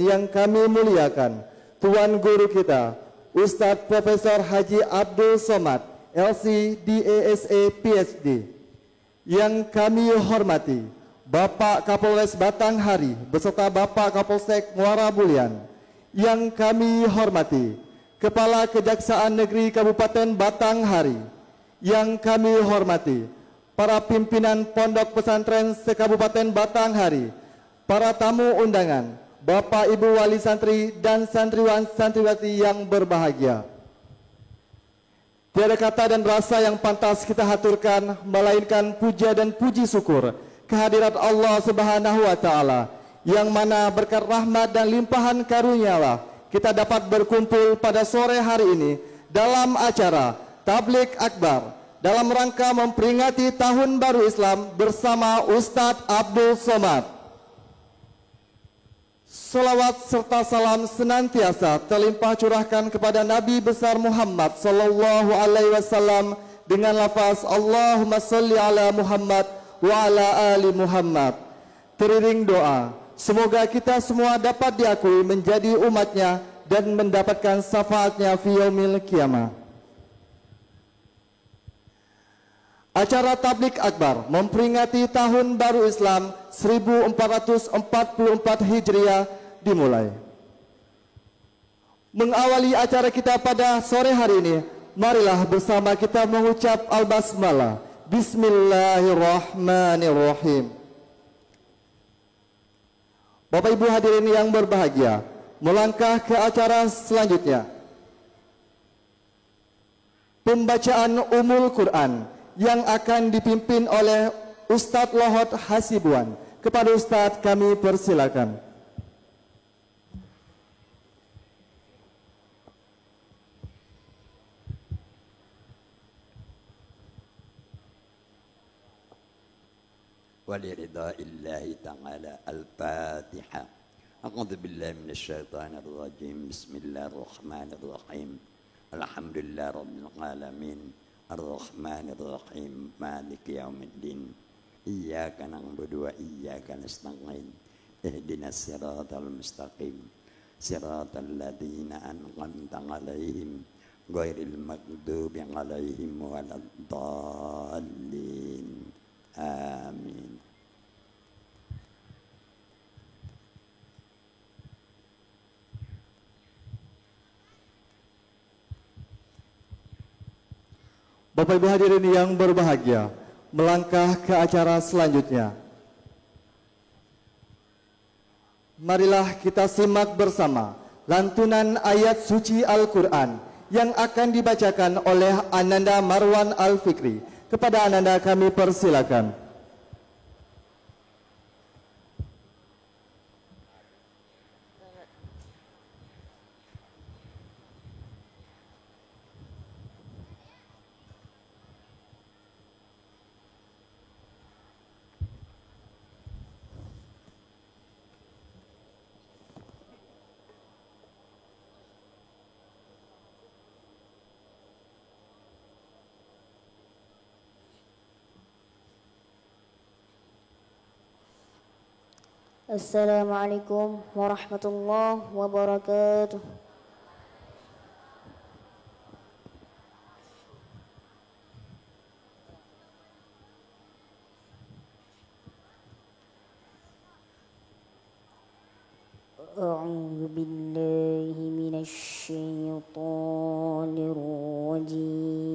yang kami muliakan, Tuan Guru kita, Ustadz Profesor Haji Abdul Somad, LC, DASA, PhD. Yang kami hormati, Bapak Kapolres Batanghari beserta Bapak Kapolsek Muara Bulian. Yang kami hormati, Kepala Kejaksaan Negeri Kabupaten Batanghari. Yang kami hormati, para pimpinan Pondok Pesantren se-Kabupaten Batanghari, para tamu undangan, Bapak Ibu Wali Santri dan santriwan santriwati yang berbahagia. Tiada kata dan rasa yang pantas kita haturkan melainkan puja dan puji syukur kehadirat Allah Subhanahu wa taala, yang mana berkat rahmat dan limpahan karunia-Lah kita dapat berkumpul pada sore hari ini dalam acara Tabligh Akbar dalam rangka memperingati Tahun Baru Islam bersama Ustadz Abdul Somad. Salawat serta salam senantiasa terlimpah curahkan kepada Nabi besar Muhammad sallallahu alaihi wasallam dengan lafaz Allahumma sholli ala Muhammad wa ala ali Muhammad. Teriring doa, semoga kita semua dapat diakui menjadi umatnya dan mendapatkan syafaatnya fi yaumil qiyamah. Acara Tabligh Akbar memperingati Tahun Baru Islam 1444 Hijriah dimulai. Mengawali acara kita pada sore hari ini, marilah bersama kita mengucap Al-Basmalah. Bismillahirrahmanirrahim. Bapak Ibu hadirin yang berbahagia, melangkah ke acara selanjutnya. Pembacaan Ummul Quran yang akan dipimpin oleh Ustadz Lohot Hasibuan. Kepada Ustadz kami persilakan. Waliridaillahi ta'ala al-Fatiha. A'udzu billahi minasyaitonir rajim. Bismillahirrahmanirrahim. Alhamdulillah rabbil alamin. Ar-Rahmanir Rahim, Maliki Yaumiddin. Iyyaka na'budu wa iyyaka nasta'in. Ihdinas siratal mustaqim. Siratal ladzina an'amta 'alaihim ghairil maghdubi 'alaihim waladdallin. Amin. Bapak Ibu hadirin yang berbahagia, melangkah ke acara selanjutnya. Marilah kita simak bersama lantunan ayat suci Al-Quran yang akan dibacakan oleh Ananda Marwan Al-Fikri. Kepada Ananda kami persilakan. Assalamualaikum warahmatullahi wabarakatuh. A'udzu billahi minasy syaithanir rajim.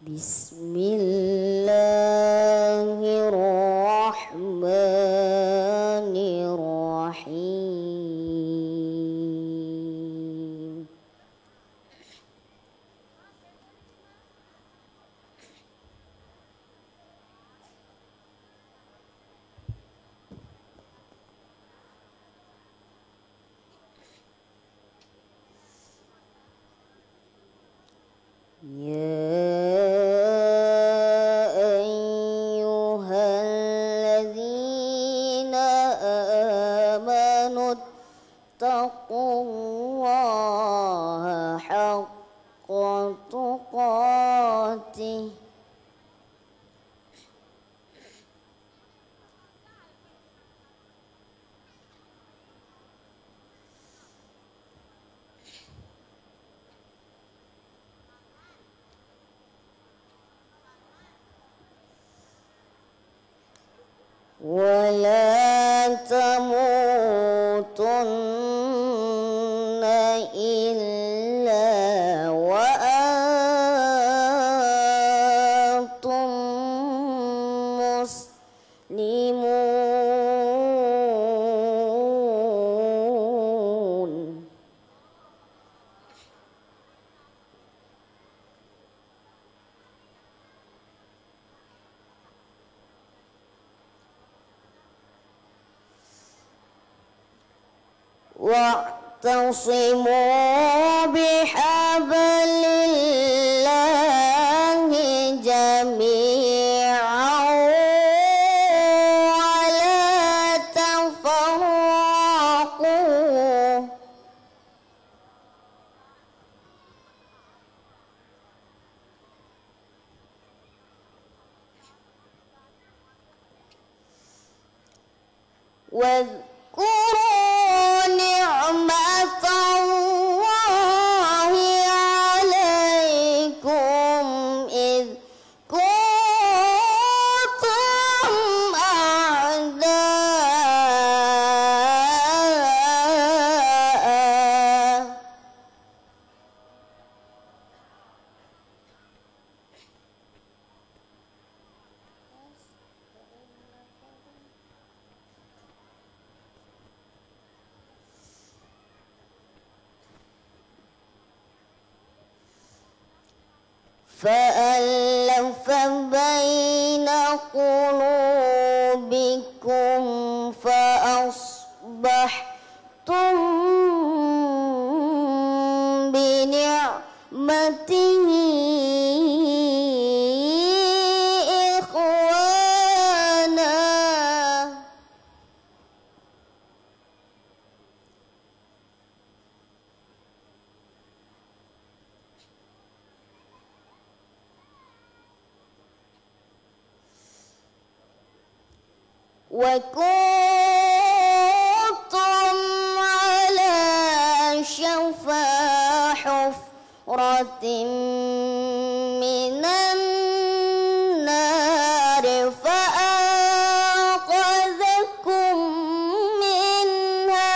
Bismillahirrahmanirrahim. اتقوا الله حق ولا تموتن إلا وأنتم مسلمون. واعتصموا بحبل الله جميعا ولا تفرقوا. واذكروا نعمة الله عليكم إذ كنتم أعداء فألف بين قلوبكم فأصبحتم بنعمته إخوانا. وكنتم على شفا حفرة من النار فأنقذكم منها.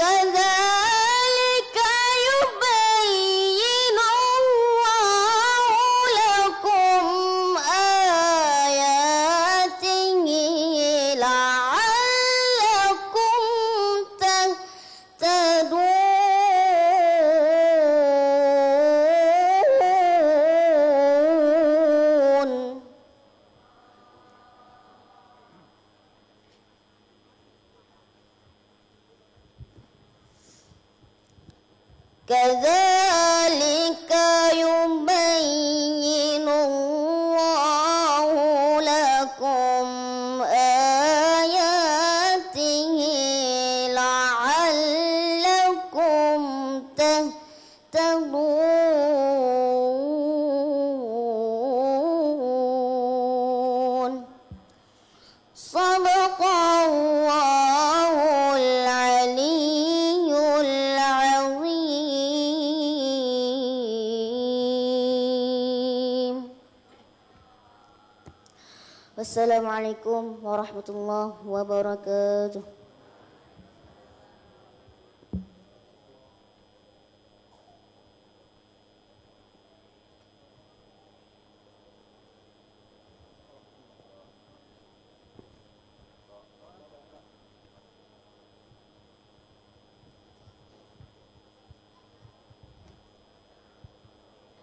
كذلك يبين الله لكم آياته لعلكم تهتدون. كذلك يبين الله لكم آياته لعلكم تهتدون. صدق الله العلي العظيم. Wassalamualaikum warahmatullahi wabarakatuh.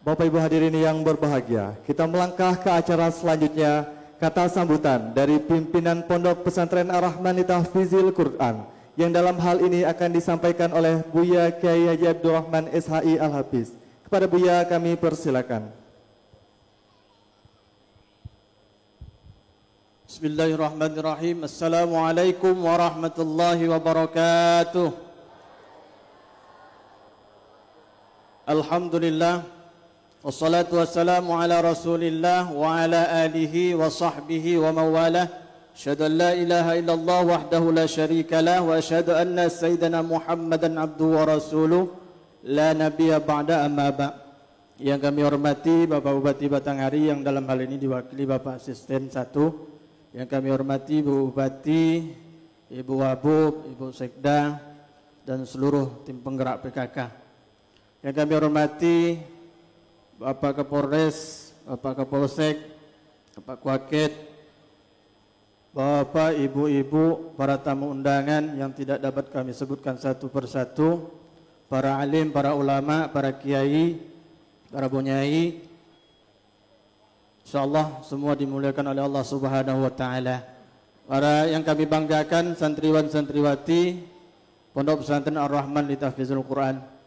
Bapak Ibu hadirin yang berbahagia, kita melangkah ke acara selanjutnya, kata sambutan dari pimpinan Pondok Pesantren Ar-Rahman Tahfizil Quran, yang dalam hal ini akan disampaikan oleh Buya Kiai Haji Abdurrahman SHI Al-Hafiz. Kepada Buya kami persilakan. Bismillahirrahmanirrahim. Assalamualaikum warahmatullahi wabarakatuh. Alhamdulillah, Wassalatu wassalamu ala Rasulillah wa ala alihi wa sahbihi wa mawalah. Asyhadu an la ilaha illallah wahdahu la syarika lah wa asyhadu anna sayyidana Muhammadan abduhu wa rasuluh la nabiyya ba'da amma ba'. Yang kami hormati Bapak Bupati Batanghari yang dalam hal ini diwakili Bapak Asisten 1. Yang kami hormati Bu Bupati, Ibu Wabub, Ibu Sekda dan seluruh tim penggerak PKK. Yang kami hormati Bapak Kapolres, Bapak Kapolsek, Bapak Kuaket, Bapak, Ibu-ibu, para tamu undangan yang tidak dapat kami sebutkan satu persatu, para alim, para ulama, para kiai, para bunyai, insyaallah semua dimuliakan oleh Allah Subhanahu wa taala. Para yang kami banggakan santriwan santriwati Pondok Pesantren Ar-Rahman li Tahfizul Quran.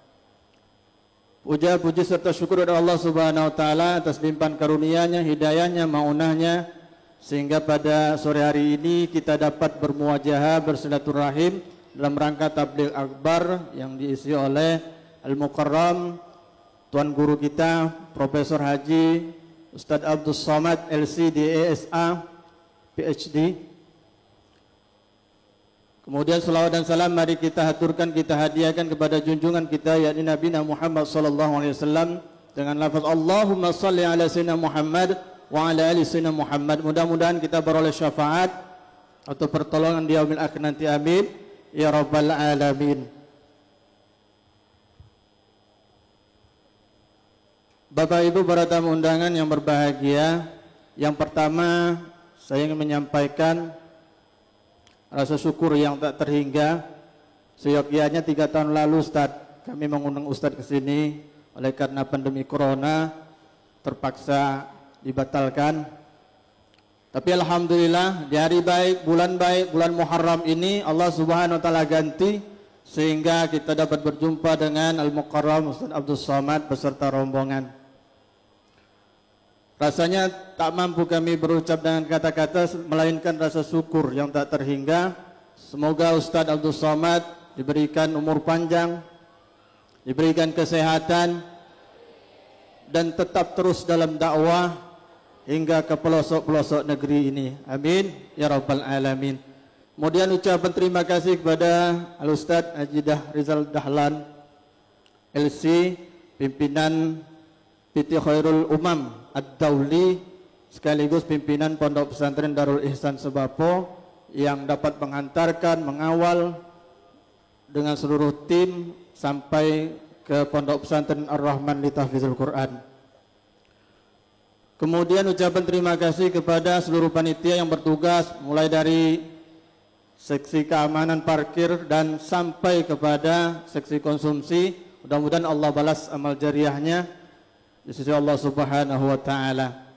Puja puji serta syukur kepada Allah Subhanahu wa taala atas limpahan karunia-Nya, hidayahnya, maunahnya, sehingga pada sore hari ini kita dapat bermuajahah, bersilaturahim dalam rangka tabligh akbar yang diisi oleh Al-Mukarram Tuan Guru kita Profesor Haji Ustadz Abdul Somad LC DESA PhD. Kemudian selawat dan salam mari kita haturkan, kita hadiahkan kepada junjungan kita yakni Nabi Muhammad sallallahu alaihi wasallam dengan lafaz Allahumma salli ala sayyidina Muhammad wa ala ali sayyidina Muhammad. Mudah-mudahan kita beroleh syafaat atau pertolongan di yaumil akhir nanti, amin ya rabbal alamin. Bapak Ibu para tamu undangan yang berbahagia, yang pertama saya ingin menyampaikan rasa syukur yang tak terhingga. Seyogyanya 3 tahun lalu Ustaz, kami mengundang Ustaz ke sini, oleh karena pandemi corona terpaksa dibatalkan. Tapi alhamdulillah di hari baik, bulan Muharram ini Allah Subhanahu wa taala ganti sehingga kita dapat berjumpa dengan Al-Mukarram Ustaz Abdul Somad beserta rombongan. Rasanya tak mampu kami berucap dengan kata-kata melainkan rasa syukur yang tak terhingga. Semoga Ustaz Abdul Somad diberikan umur panjang, diberikan kesehatan dan tetap terus dalam dakwah hingga ke pelosok-pelosok negeri ini. Amin ya rabbal alamin. Kemudian ucapan terima kasih kepada Al-Ustaz Haji Rizal Dahlan LC, pimpinan PT Khairul Umam Ad-Dauli sekaligus pimpinan Pondok Pesantren Darul Ihsan Sebapo yang dapat mengantarkan, mengawal dengan seluruh tim sampai ke Pondok Pesantren Ar-Rahman li Tahfizul Quran. Kemudian ucapan terima kasih kepada seluruh panitia yang bertugas mulai dari seksi keamanan parkir dan sampai kepada seksi konsumsi. Mudah-mudahan Allah balas amal jariahnya di sisi Allah Subhanahu wa taala.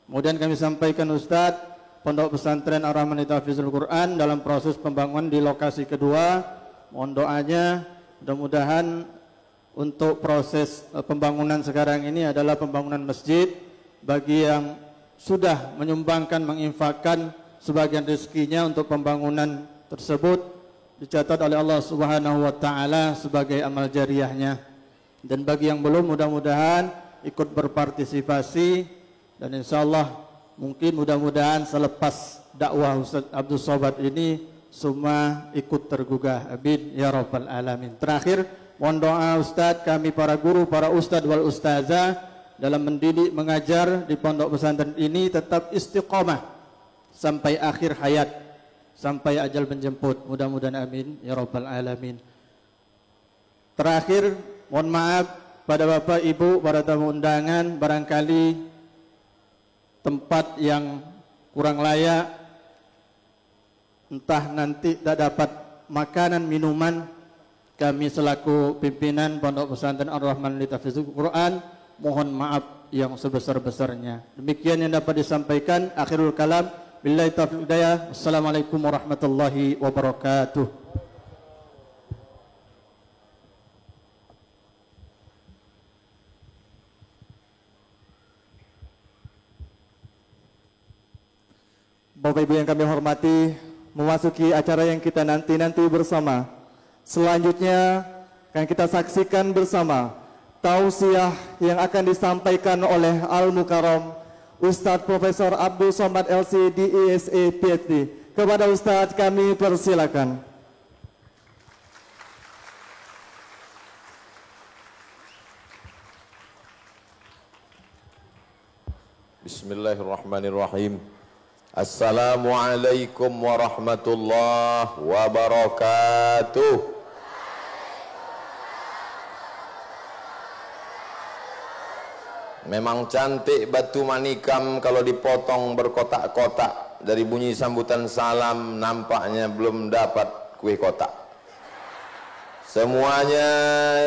Kemudian kami sampaikan Ustaz, Pondok Pesantren Ar-Rahman li Tahfizul Quran dalam proses pembangunan di lokasi kedua. Mohon doanya, mudah-mudahan untuk proses pembangunan sekarang ini adalah pembangunan masjid. Bagi yang sudah menyumbangkan, menginfakkan sebagian rezekinya untuk pembangunan tersebut, dicatat oleh Allah Subhanahu wa taala sebagai amal jariahnya. Dan bagi yang belum, mudah-mudahan ikut berpartisipasi dan insyaallah mungkin mudah-mudahan selepas dakwah Ustaz Abdul Somad ini semua ikut tergugah. Amin ya rabbal alamin. Terakhir, mohon doa Ustaz, kami para guru, para ustaz wal ustazah dalam mendidik, mengajar di pondok pesantren ini tetap istiqomah sampai akhir hayat, sampai ajal menjemput. Mudah-mudahan amin ya rabbal alamin. Terakhir, mohon maaf pada Bapak Ibu para tamu undangan, barangkali tempat yang kurang layak, entah nanti tak dapat makanan, minuman, kami selaku pimpinan Pondok Pesantren Ar-Rahman li Tahfizul Quran mohon maaf yang sebesar-besarnya. Demikian yang dapat disampaikan. Akhirul kalam, billahi taufiq hidayah. Assalamualaikum warahmatullahi wabarakatuh. Bapak Ibu yang kami hormati, memasuki acara yang kita nanti-nanti bersama. Selanjutnya akan kita saksikan bersama tausiah yang akan disampaikan oleh Al-Mukarram Ustadz Profesor Abdul Somad LC DESA PhD. Kepada Ustadz kami persilakan. Bismillahirrahmanirrahim. Assalamualaikum warahmatullahi wabarakatuh. Memang cantik batu manikam kalau dipotong berkotak-kotak. Dari bunyi sambutan salam nampaknya belum dapat kue kotak. Semuanya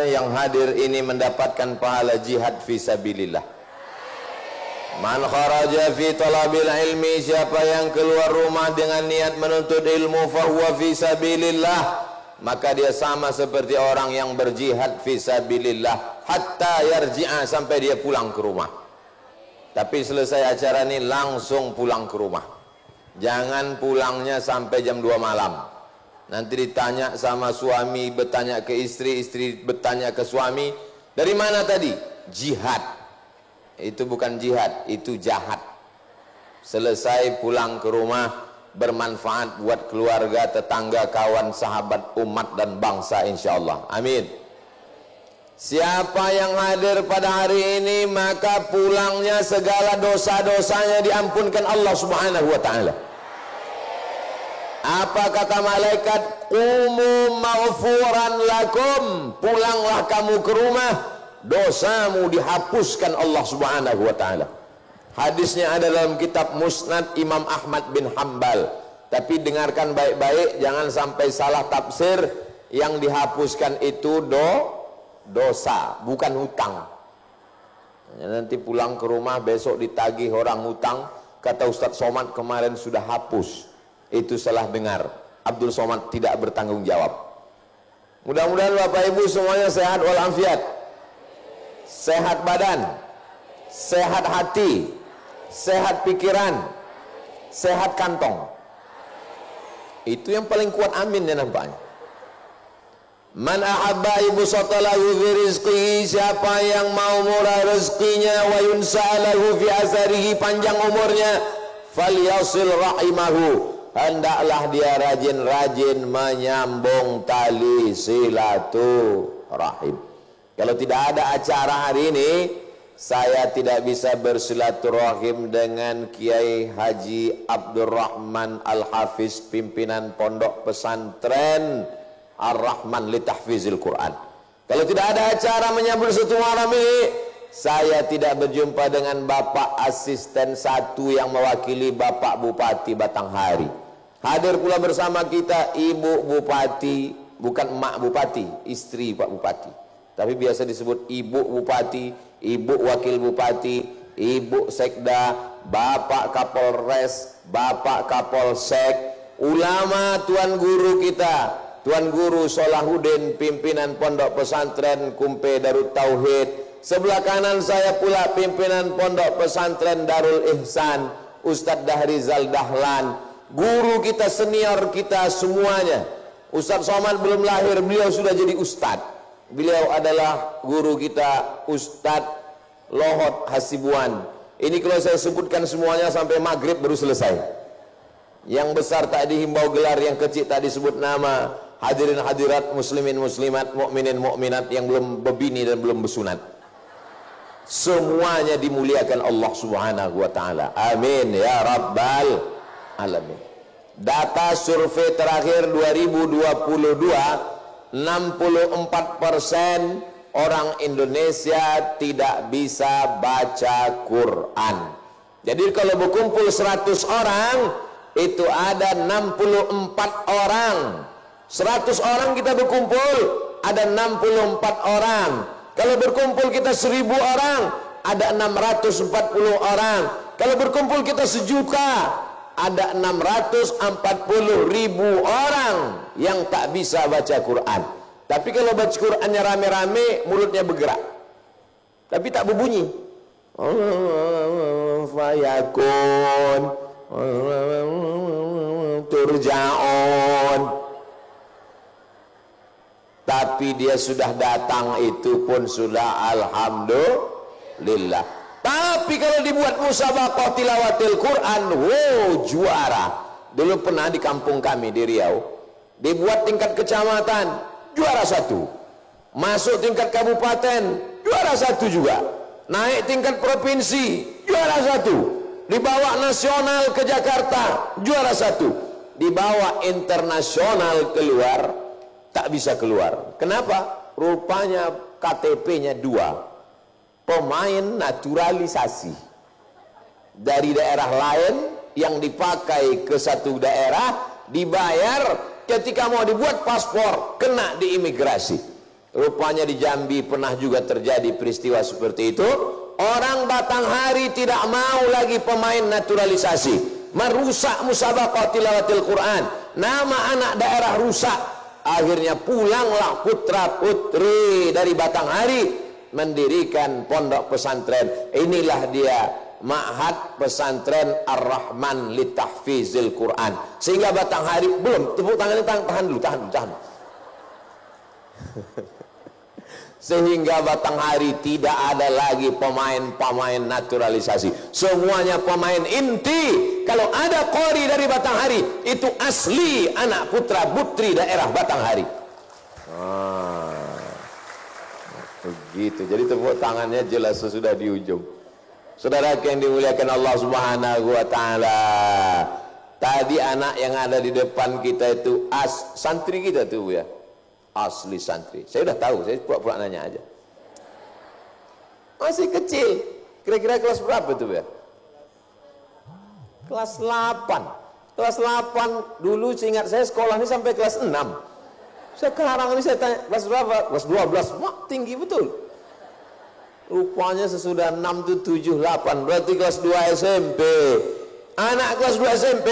yang hadir ini mendapatkan pahala jihad fisabilillah. Man kharaja fi talabil ilmi, siapa yang keluar rumah dengan niat menuntut ilmu fahuwa fi sabilillah, maka dia sama seperti orang yang berjihad fi sabilillah hatta yarji'a, sampai dia pulang ke rumah. Tapi selesai acara ini langsung pulang ke rumah. Jangan pulangnya sampai jam 2 malam. Nanti ditanya sama suami, bertanya ke istri, istri bertanya ke suami, dari mana tadi? Jihad. Itu bukan jihad, itu jahat. Selesai pulang ke rumah, bermanfaat buat keluarga, tetangga, kawan, sahabat, umat dan bangsa insyaallah. Amin. Siapa yang hadir pada hari ini maka pulangnya segala dosa-dosanya diampunkan Allah Subhanahu wa taala. Apa kata malaikat? Qumu maghfuran lakum. Pulanglah kamu ke rumah, dosamu dihapuskan Allah Subhanahu wa taala. Hadisnya ada dalam kitab Musnad Imam Ahmad bin Hambal. Tapi dengarkan baik-baik, jangan sampai salah tafsir. Yang dihapuskan itu dosa, bukan hutang. Nanti pulang ke rumah besok ditagih orang hutang, kata Ustadz Somad kemarin sudah hapus. Itu salah dengar. Abdul Somad tidak bertanggung jawab. Mudah-mudahan Bapak Ibu semuanya sehat walafiat. Sehat badan, sehat hati, sehat pikiran, sehat kantong. Itu yang paling kuat, amin ya nampaknya. Man ahabba ibsatalahu fi rizqihi, siapa yang mau murah rezekinya, wa yunsa'alahu fi asarihi, panjang umurnya, falyasil rahimahu, hendaklah dia rajin-rajin menyambung tali silaturahim. Kalau tidak ada acara hari ini, saya tidak bisa bersilaturahim dengan Kiai Haji Abdurrahman Al-Hafiz, pimpinan Pondok Pesantren Ar-Rahman li Tahfizil Quran. Kalau tidak ada acara menyambut satu malam ini, saya tidak berjumpa dengan Bapak Asisten 1 yang mewakili Bapak Bupati Batanghari. Hadir pula bersama kita Ibu Bupati, bukan emak Bupati, istri Pak Bupati, tapi biasa disebut Ibu Bupati, Ibu Wakil Bupati, Ibu Sekda, Bapak Kapolres, Bapak Kapolsek, ulama, Tuan Guru kita, Tuan Guru Solahuddin, pimpinan Pondok Pesantren Kumpe Darut Tauhid. Sebelah kanan saya pula pimpinan Pondok Pesantren Darul Ihsan, Ustadz Dahrizal Dahlan. Guru kita, senior kita semuanya. Ustadz Somad belum lahir, beliau sudah jadi ustadz. Beliau adalah guru kita, Ustadz Lohot Hasibuan. Ini kalau saya sebutkan semuanya sampai maghrib baru selesai. Yang besar tak dihimbau gelar, yang kecil tak disebut nama. Hadirin hadirat, muslimin muslimat, mukminin mukminat yang belum berbini dan belum bersunat, semuanya dimuliakan Allah Subhanahu wa taala. Amin ya rabbal alamin. Data survei terakhir 2022, 64% orang Indonesia tidak bisa baca Quran. Jadi kalau berkumpul 100 orang, itu ada 64 orang. 100 orang kita berkumpul, ada 64 orang. Kalau berkumpul kita 1000 orang, ada 640 orang. Kalau berkumpul kita 1 juta, ada 640.000 orang yang tak bisa baca Quran. Tapi kalau baca Qurannya rame-rame, mulutnya bergerak, tapi tak berbunyi. Fayakun turja'un. Tapi Tapi dia sudah datang itu pun sudah alhamdulillah. Tapi kalau dibuat musabaqah tilawatil Quran, wow, juara. Dulu pernah di kampung kami di Riau, dibuat tingkat kecamatan, juara 1. Masuk tingkat kabupaten, juara 1 juga. Naik tingkat provinsi, juara 1. Dibawa nasional ke Jakarta, juara 1. Dibawa internasional keluar, tak bisa keluar. Kenapa? Rupanya KTP-nya 2. Pemain naturalisasi dari daerah lain yang dipakai ke satu daerah, dibayar, ketika mau dibuat paspor kena di imigrasi. Rupanya di Jambi pernah juga terjadi peristiwa seperti itu. Orang Batanghari tidak mau lagi pemain naturalisasi, merusak musabaqah tilawatil Quran, nama anak daerah rusak. Akhirnya pulanglah putra putri dari Batanghari mendirikan pondok pesantren. Inilah dia Ma'had Pesantren Ar-Rahman li Tahfizil Quran. Sehingga Batanghari, belum, tepuk tangan, tahan dulu. Sehingga Batanghari tidak ada lagi pemain-pemain naturalisasi. Semuanya pemain inti. Kalau ada qori dari Batanghari, itu asli anak putra putri daerah Batanghari. Begitu. Jadi tepuk tangannya jelas sesudah di ujung. Saudara yang dimuliakan Allah Subhanahu wa taala. Tadi anak yang ada di depan kita itu santri kita tuh ya. Asli santri. Saya udah tahu, saya pura-pura nanya aja. Masih kecil. Kira-kira kelas berapa tuh ya? Kelas 8. Kelas 8 dulu seingat saya sekolah ini sampai kelas 6. Sekarang ini saya tanya, kelas berapa? Kelas 12. Wah, tinggi betul. Rupanya sesudah 6 tuh 7, 8. Berarti kelas 2 SMP. Anak kelas 2 SMP.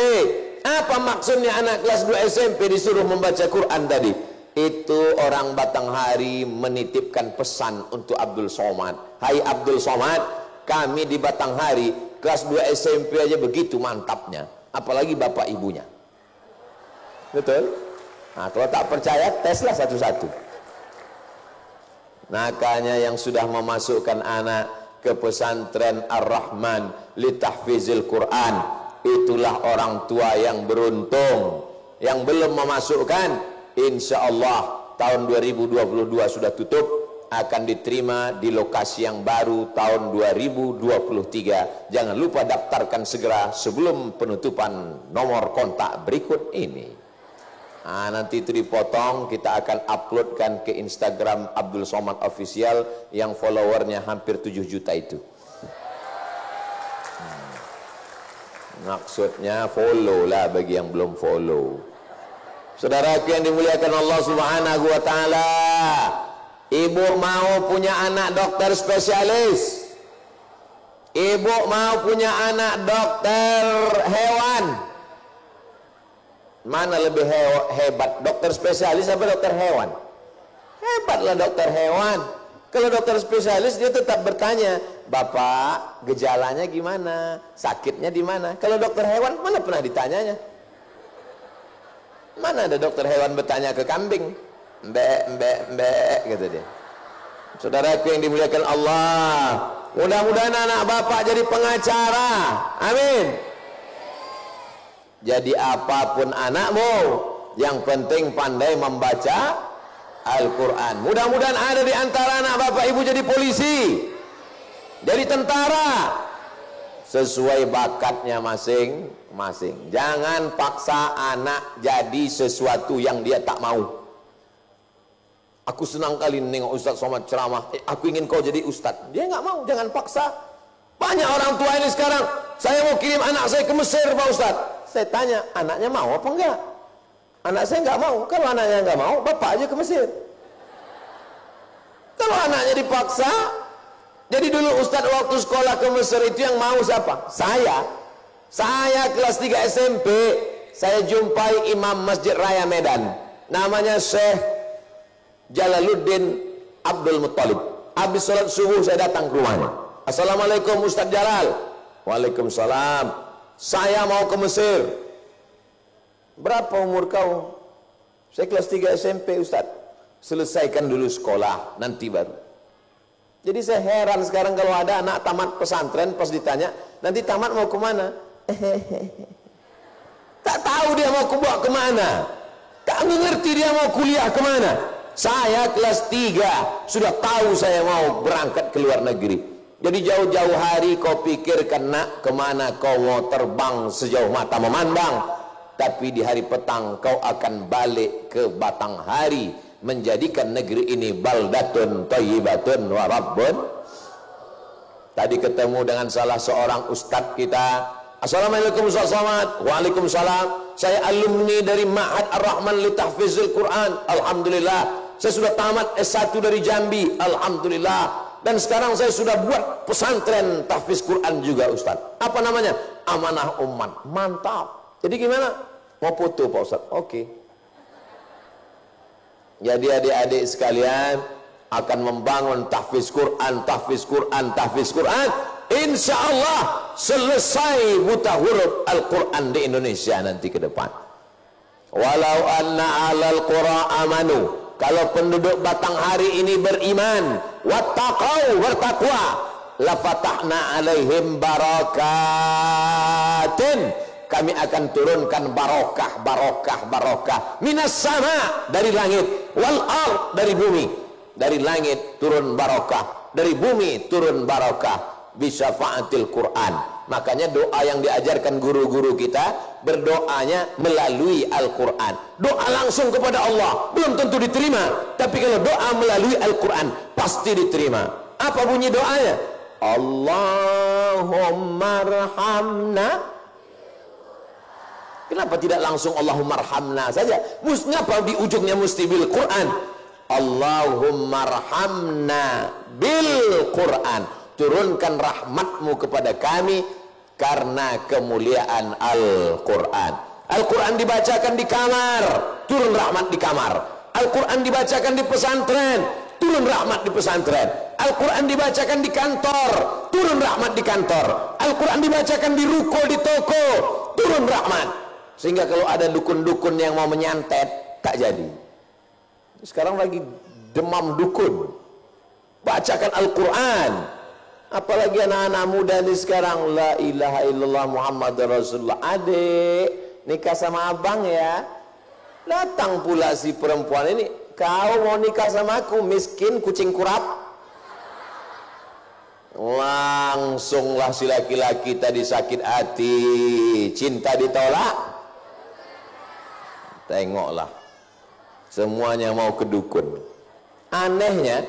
Apa maksudnya anak kelas 2 SMP disuruh membaca Quran tadi? Itu orang Batanghari menitipkan pesan untuk Abdul Somad. Hai Abdul Somad, kami di Batanghari kelas 2 SMP aja begitu mantapnya, apalagi bapak ibunya. Betul? Nah, kalau tak percaya teslah satu-satu. Makanya yang sudah memasukkan anak ke pesantren Ar-Rahman li Tahfizil Quran, itulah orang tua yang beruntung. Yang belum memasukkan, insya Allah tahun 2022 sudah tutup, akan diterima di lokasi yang baru tahun 2023. Jangan lupa daftarkan segera sebelum penutupan nomor kontak berikut ini. Nah, nanti itu dipotong, kita akan uploadkan ke Instagram Abdul Somad Official yang followernya hampir 7 juta itu. Maksudnya follow lah bagi yang belum follow. Saudaraku yang dimuliakan Allah Subhanahu wa taala, ibu mau punya anak dokter spesialis, ibu mau punya anak dokter hewan, mana lebih hebat, dokter spesialis atau dokter hewan? Hebatlah dokter hewan. Kalau dokter spesialis dia tetap bertanya, Bapak gejalanya gimana, sakitnya di mana? Kalau dokter hewan mana pernah ditanyanya? Mana ada dokter hewan bertanya ke kambing? Mbek gitu dia. Saudaraku yang dimuliakan Allah, mudah-mudahan anak bapak jadi pengacara. Amin. Jadi apapun anakmu, yang penting pandai membaca Al-Quran. Mudah-mudahan ada di antara anak bapak ibu jadi polisi, jadi tentara, sesuai bakatnya masing-masing. Jangan paksa anak jadi sesuatu yang dia tak mau. Aku senang kali nengok Ustaz Somad ceramah, aku ingin kau jadi Ustaz. Dia nggak mau, jangan paksa. Banyak orang tua ini sekarang, saya mau kirim anak saya ke Mesir Pak Ustaz. Saya tanya, anaknya mau apa enggak? Anak saya nggak mau. Kalau anaknya nggak mau, bapak aja ke Mesir. Kalau anaknya dipaksa, jadi dulu Ustadz waktu sekolah ke Mesir itu yang mau siapa? Saya kelas 3 SMP, saya jumpai imam Masjid Raya Medan, namanya Syekh Jalaluddin Abdul Muttalib. Habis sholat subuh saya datang ke rumahnya. Assalamualaikum Ustadz Jalal. Waalaikumsalam. Saya mau ke Mesir. Berapa umur kau? Saya kelas 3 SMP Ustadz. selesaikan dulu sekolah, nanti baru. Jadi saya heran sekarang kalau ada anak tamat pesantren, pas ditanya, nanti tamat mau kemana? Tak tahu dia mau bawa kemana, tak mengerti dia mau kuliah kemana. Saya kelas 3 sudah tahu saya mau berangkat ke luar negeri. Jadi jauh-jauh hari kau pikirkan, nak, kemana kau mau terbang sejauh mata memandang. Tapi di hari petang kau akan balik ke Batanghari, menjadikan negeri ini baldatun thayyibatun wa rabbun. Tadi ketemu dengan salah seorang ustadz kita. Assalamualaikum Ustaz Somad. Waalaikumsalam. Saya alumni dari Ma'had Ar-Rahman li Tahfizil Quran. Alhamdulillah. Saya sudah tamat S1 dari Jambi. Alhamdulillah. Dan sekarang saya sudah buat pesantren tahfiz Quran juga, Ustaz. Apa namanya? Amanah Umat. Mantap. Jadi gimana? Mau foto Pak Ustaz? Oke. Jadi adik-adik sekalian akan membangun tahfiz Quran, tahfiz Quran, tahfiz Quran. Insya Allah selesai buta huruf Al-Quran di Indonesia nanti ke depan. Walau anna alal qura amanu, kalau penduduk Batanghari ini beriman, wattaqau, bertakwa, lafatahna alaihim barakatin, kami akan turunkan barokah, barokah, barokah minas sama, dari langit, wal ard, dari bumi. Dari langit turun barokah, dari bumi turun barokah, bisyafaatil Quran. Makanya doa yang diajarkan guru-guru kita, berdoanya melalui Al-Quran. Doa langsung kepada Allah belum tentu diterima, tapi kalau doa melalui Al-Quran pasti diterima. Apa bunyi doanya? Allahumma arhamna. Kenapa tidak langsung Allahumma arhamna saja? Mengapa di ujungnya mesti bil Quran? Allahumma arhamna bil Quran, turunkan rahmatmu kepada kami karena kemuliaan Al-Quran. Al-Quran dibacakan di kamar, turun rahmat di kamar. Al-Quran dibacakan di pesantren, turun rahmat di pesantren. Al-Quran dibacakan di kantor, turun rahmat di kantor. Al-Quran dibacakan di ruko, di toko, turun rahmat. Sehingga kalau ada dukun-dukun yang mau menyantet, tak jadi. Sekarang lagi demam dukun, bacakan Al-Quran. Apalagi anak-anak muda ini sekarang, la ilaha illallah Muhammad Rasulullah. Adik, nikah sama abang ya. Datang pula si perempuan ini, kau mau nikah sama aku, miskin kucing kurap. Langsunglah si laki-laki tadi sakit hati, cinta ditolak. Tengoklah, semuanya mau ke dukun. Anehnya,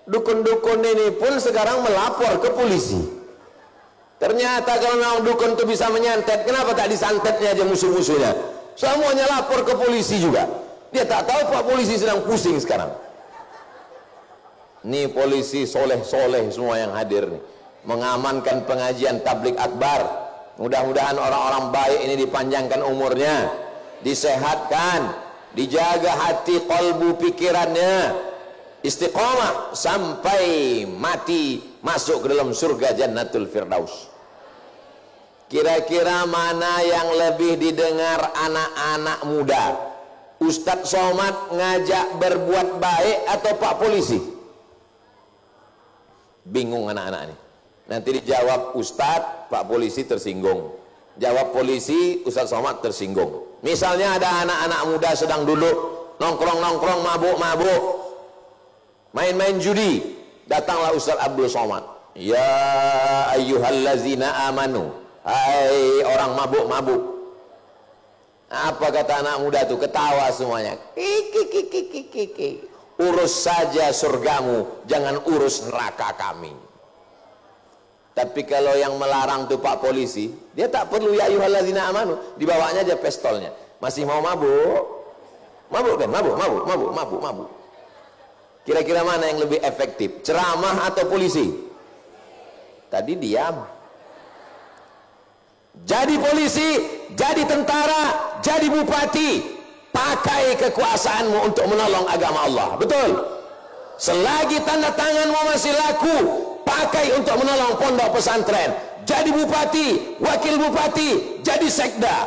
dukun-dukun ini pun sekarang melapor ke polisi. Ternyata kalau memang dukun itu bisa menyantet, kenapa tak disantetnya aja musuh-musuhnya? Semuanya lapor ke polisi juga. Dia tak tahu Pak polisi sedang pusing sekarang. Ini polisi soleh-soleh semua yang hadir nih, mengamankan pengajian tablik akbar. Mudah-mudahan orang-orang baik ini dipanjangkan umurnya, disehatkan, dijaga hati, kolbu, pikirannya, istiqomah sampai mati masuk ke dalam surga Jannatul Firdaus. Kira-kira mana yang lebih didengar anak-anak muda? Ustadz Somad ngajak berbuat baik atau Pak polisi? Bingung anak-anak ini. Nanti dijawab Ustadz, Pak polisi tersinggung. Jawab polisi, Ustadz Somad tersinggung. Misalnya ada anak-anak muda sedang duduk nongkrong-nongkrong, mabuk-mabuk, main-main judi, datanglah Ustadz Abdul Somad. Ya ayyuhallazina amanu, hai orang mabuk-mabuk. Apa kata anak muda itu? Ketawa semuanya. Kiki. Urus saja surgamu, jangan urus neraka kami. Tapi kalau yang melarang itu Pak polisi, dia tak perlu ya ayyuhallazina amanu, dibawanya aja pistolnya. Masih mau mabuk? Mabuk kan? Mabuk. Kira-kira mana yang lebih efektif? Ceramah atau polisi? Tadi diam. Jadi polisi, jadi tentara, jadi bupati, pakai kekuasaanmu untuk menolong agama Allah. Betul? Selagi tanda tanganmu masih laku, pakai untuk menolong pondok pesantren. Jadi bupati, wakil bupati, jadi sekda.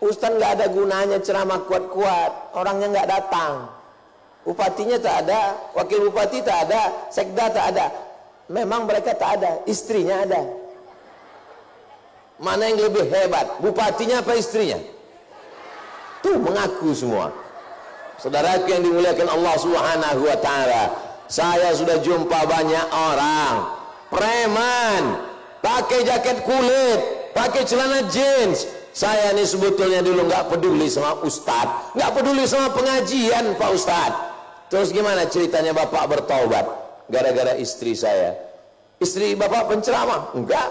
Ustaz nggak ada gunanya ceramah kuat-kuat, orangnya nggak datang. Bupatinya tak ada, wakil bupati tak ada, sekda tak ada. Memang mereka tak ada, istrinya ada. Mana yang lebih hebat, bupatinya apa istrinya? Tuh mengaku semua. Saudaraku yang dimuliakan Allah Subhanahu wa taala, saya sudah jumpa banyak orang preman pakai jaket kulit, pakai celana jeans. Saya ini sebetulnya dulu nggak peduli sama ustadz, nggak peduli sama pengajian Pak Ustadz. Terus gimana ceritanya bapak bertaubat? Gara-gara istri saya. Istri bapak penceramah? Enggak.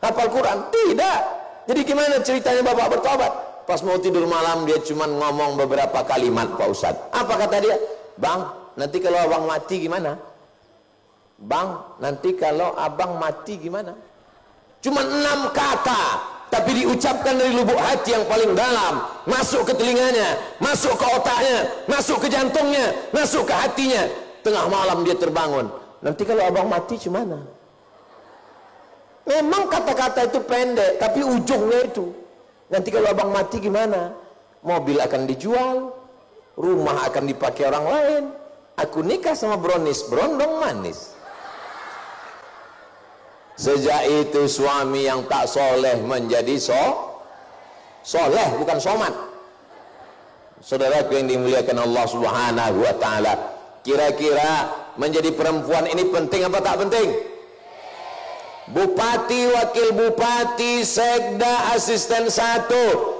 Hafal Quran? Tidak. Jadi gimana ceritanya bapak bertaubat? Pas mau tidur malam dia cuma ngomong beberapa kalimat Pak Ustadz. Apa kata dia? Bang, nanti kalau abang mati gimana? Bang, nanti kalau abang mati gimana? Cuma 6 kata, tapi diucapkan dari lubuk hati yang paling dalam, masuk ke telinganya, masuk ke otaknya, masuk ke jantungnya, masuk ke hatinya. Tengah malam dia terbangun. Nanti kalau abang mati gimana? Memang kata-kata itu pendek, tapi ujungnya itu. Nanti kalau abang mati gimana? Mobil akan dijual, rumah akan dipakai orang lain. Aku nikah sama Bronis, berondong manis. Sejak itu suami yang tak soleh menjadi soleh, bukan somat. Saudaraku yang dimuliakan Allah Subhanahu wa taala, kira-kira menjadi perempuan ini penting apa tak penting? Bupati, wakil bupati, sekda, asisten 1,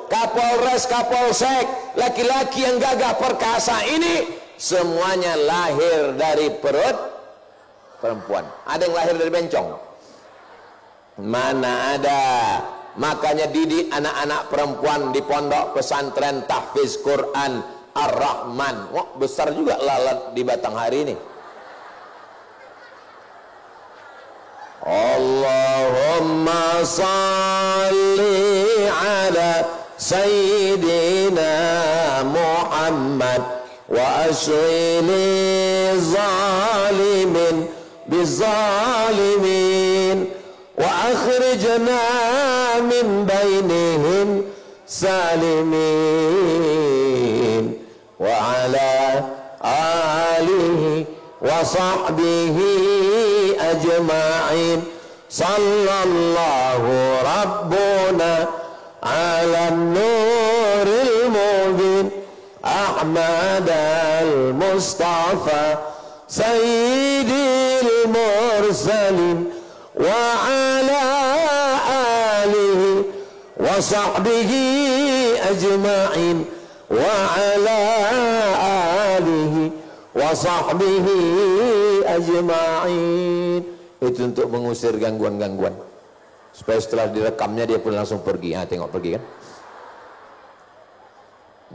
kapolres, kapolsek, laki-laki yang gagah perkasa ini semuanya lahir dari perut perempuan. Ada yang lahir dari bencong? Mana ada. Makanya didik anak-anak perempuan di pondok pesantren tahfiz Quran Ar-Rahman. Wah, besar juga lalat di Batanghari ini. Allahumma salli ala Sayyidina Muhammad wa ashghili zalimin bizalimin wa akhrijna min bainihim salimin wa ala alihi wa sahbihi ajma'in. Sallallahu rabbuna ala nuril mubin Ahmad al-Mustafa sayyidil mursalin wa ala alihi wa sahbihi ajma'in wa ala alihi wa sahbihi ajma'in. Itu untuk mengusir gangguan-gangguan, supaya setelah direkamnya dia pun langsung pergi. Tengok pergi kan.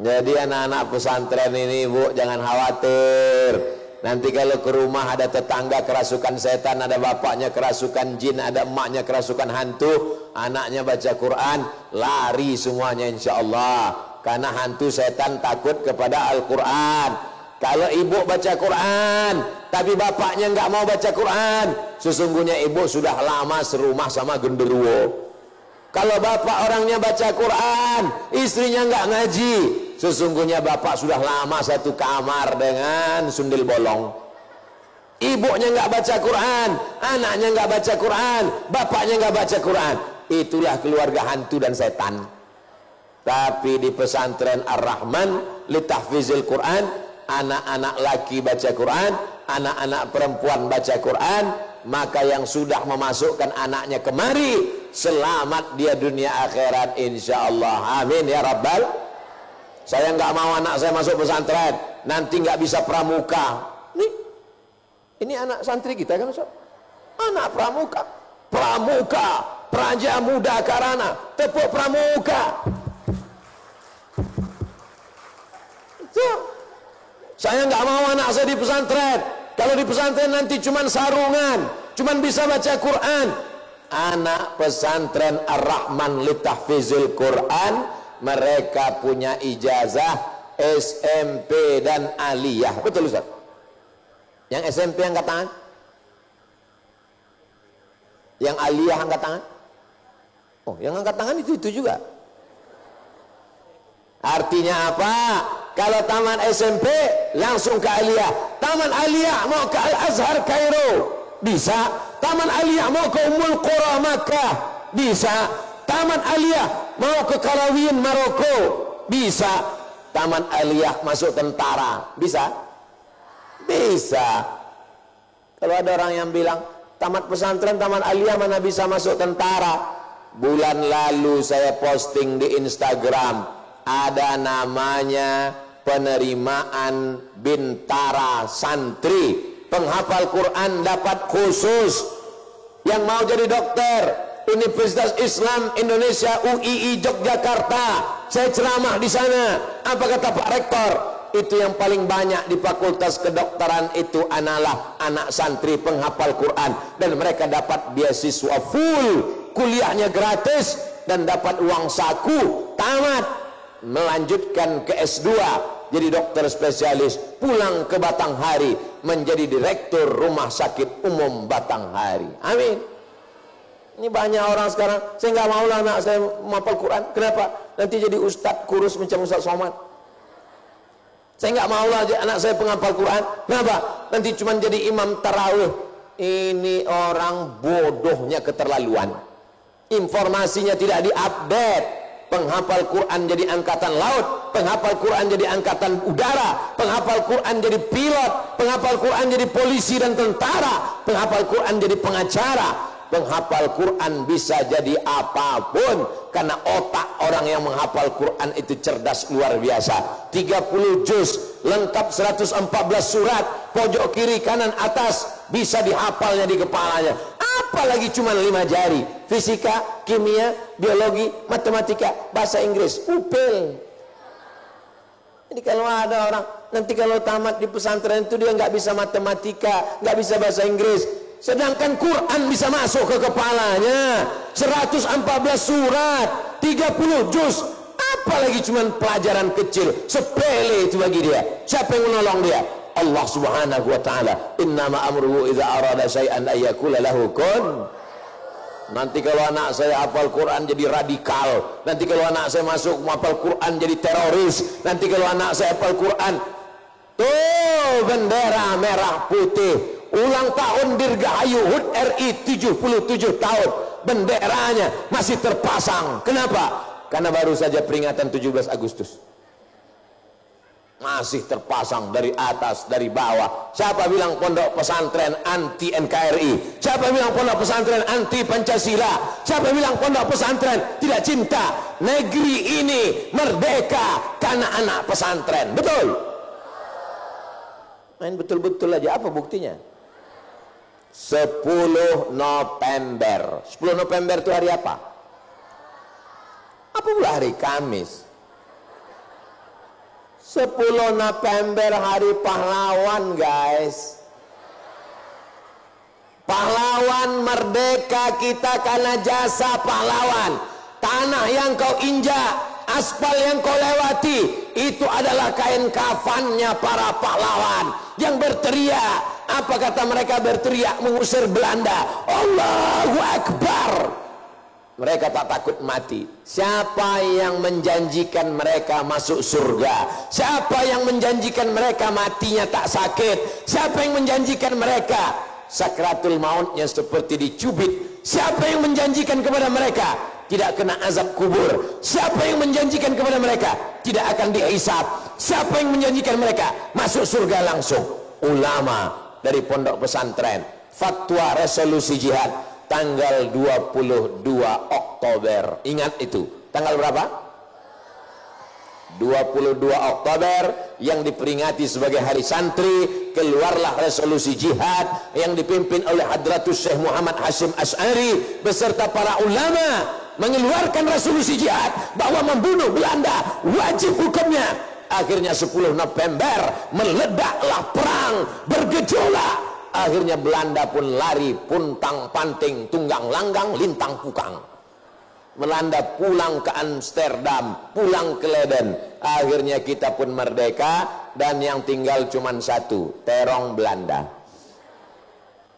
Jadi anak-anak pesantren ini, Bu, jangan khawatir. Nanti kalau ke rumah ada tetangga kerasukan setan, ada bapaknya kerasukan jin, ada emaknya kerasukan hantu, anaknya baca Quran, lari semuanya insya Allah. Karena hantu setan takut kepada Al-Quran. Kalau ibu baca Quran tapi bapaknya nggak mau baca Quran, sesungguhnya ibu sudah lama serumah sama genderuwo. Kalau bapak orangnya baca Quran, istrinya nggak ngaji, sesungguhnya bapak sudah lama satu kamar dengan sundel bolong. Ibunya nggak baca Quran, anaknya nggak baca Quran, bapaknya nggak baca Quran. Itulah keluarga hantu dan setan. Tapi di pesantren Ar-Rahman li tahfizil Quran, anak-anak laki baca Quran, anak-anak perempuan baca Quran, maka yang sudah memasukkan anaknya kemari selamat dia dunia akhirat insyaallah. Amin ya rabbal. Saya nggak mau anak saya masuk pesantren nanti nggak bisa pramuka. Ini anak santri kita kan, Ustaz? Anak pramuka, Praja Muda Karana, tepuk pramuka. Saya nggak mau anak saya di pesantren. Kalau di pesantren nanti cuman sarungan, cuman bisa baca Quran. Anak pesantren Ar-Rahman li tahfizil Quran, mereka punya ijazah SMP dan aliyah. Betul Ustaz? Yang SMP angkat tangan? Yang aliyah angkat tangan? Oh, yang angkat tangan itu juga. Artinya apa? Kalau tamat SMP langsung ke aliyah. Tamat aliyah mau ke Al-Azhar Kairo, bisa. Tamat aliyah mau ke Ummul Qura Makkah, bisa. Tamat aliyah mau ke Kalawin Maroko, bisa. Tamat aliyah masuk tentara, bisa? Bisa. Kalau ada orang yang bilang tamat pesantren, tamat aliyah mana bisa masuk tentara? Bulan lalu saya posting di Instagram, ada namanya penerimaan bintara santri, penghafal Quran dapat khusus. Yang mau jadi dokter, Universitas Islam Indonesia UII Yogyakarta, saya ceramah di sana. Apa kata Pak Rektor? Itu yang paling banyak di fakultas kedokteran itu adalah anak santri penghafal Quran, dan mereka dapat beasiswa full, kuliahnya gratis, dan dapat uang saku. Tamat, melanjutkan ke S2 jadi dokter spesialis, pulang ke Batanghari menjadi direktur rumah sakit umum Batanghari. Amin. Ini banyak orang sekarang, saya nggak mau lah anak saya menghafal Quran. Kenapa? Nanti jadi ustadz kurus macam Ustadz Somad. Saya nggak mau lah anak saya penghafal Quran. Kenapa? Nanti cuma jadi imam tarawih. Ini orang bodohnya keterlaluan. Informasinya tidak diupdate. Penghafal Quran jadi angkatan laut, penghafal Quran jadi angkatan udara, penghafal Quran jadi pilot, penghafal Quran jadi polisi dan tentara, penghafal Quran jadi pengacara. Penghafal Quran bisa jadi apapun, karena otak orang yang menghafal Quran itu cerdas luar biasa. 30 juz lengkap, 114 surat, pojok kiri kanan atas bisa dihafalnya di kepalanya. Apalagi cuma 5 jari. Fisika, kimia, biologi, matematika, bahasa Inggris, upil. Jadi kalau ada orang nanti kalau tamat di pesantren itu dia nggak bisa matematika, nggak bisa bahasa Inggris, sedangkan Quran bisa masuk ke kepalanya. 114 surat, 30 juz, apalagi cuma pelajaran kecil, sepele itu bagi dia. Siapa yang menolong dia? Allah Subhanahu wa taala. Innama amruhu idza arada syai'an ayyakula lahu kun. Nanti kalau anak saya hafal Quran jadi radikal, nanti kalau anak saya masuk hafal Quran jadi teroris, nanti kalau anak saya hafal Quran, tuh bendera merah putih, ulang tahun Dirgahayu HUT RI 77 tahun, benderanya masih terpasang. Kenapa? Karena baru saja peringatan 17 Agustus. Masih terpasang dari atas, dari bawah. Siapa bilang pondok pesantren anti NKRI? Siapa bilang pondok pesantren anti Pancasila? Siapa bilang pondok pesantren tidak cinta negeri ini merdeka karena anak pesantren? Betul? Main betul-betul aja. Apa buktinya? 10 November. 10 November itu hari apa? Apa pula hari Kamis? 10 November hari pahlawan, guys. Pahlawan merdeka kita karena jasa pahlawan. Tanah yang kau injak, aspal yang kau lewati, itu adalah kain kafannya para pahlawan yang berteriak. Apa kata mereka berteriak mengusir Belanda? Allahu Akbar. Mereka tak takut mati. Siapa yang menjanjikan mereka masuk surga? Siapa yang menjanjikan mereka matinya tak sakit? Siapa yang menjanjikan mereka sakratul mautnya seperti dicubit? Siapa yang menjanjikan kepada mereka tidak kena azab kubur? Siapa yang menjanjikan kepada mereka tidak akan dihisab? Siapa yang menjanjikan mereka masuk surga langsung? Ulama dari pondok pesantren, fatwa resolusi jihad tanggal 22 Oktober. Ingat itu. Tanggal berapa? 22 Oktober yang diperingati sebagai hari santri. Keluarlah resolusi jihad yang dipimpin oleh Hadratus Syekh Muhammad Hashim Asy'ari beserta para ulama, mengeluarkan resolusi jihad bahwa membunuh Belanda wajib hukumnya. Akhirnya 10 November meledaklah perang, bergejolak. Akhirnya Belanda pun lari puntang panting, tunggang langgang, lintang pukang. Belanda pulang ke Amsterdam, pulang ke Leiden. Akhirnya kita pun merdeka, dan yang tinggal cuma satu, terong Belanda.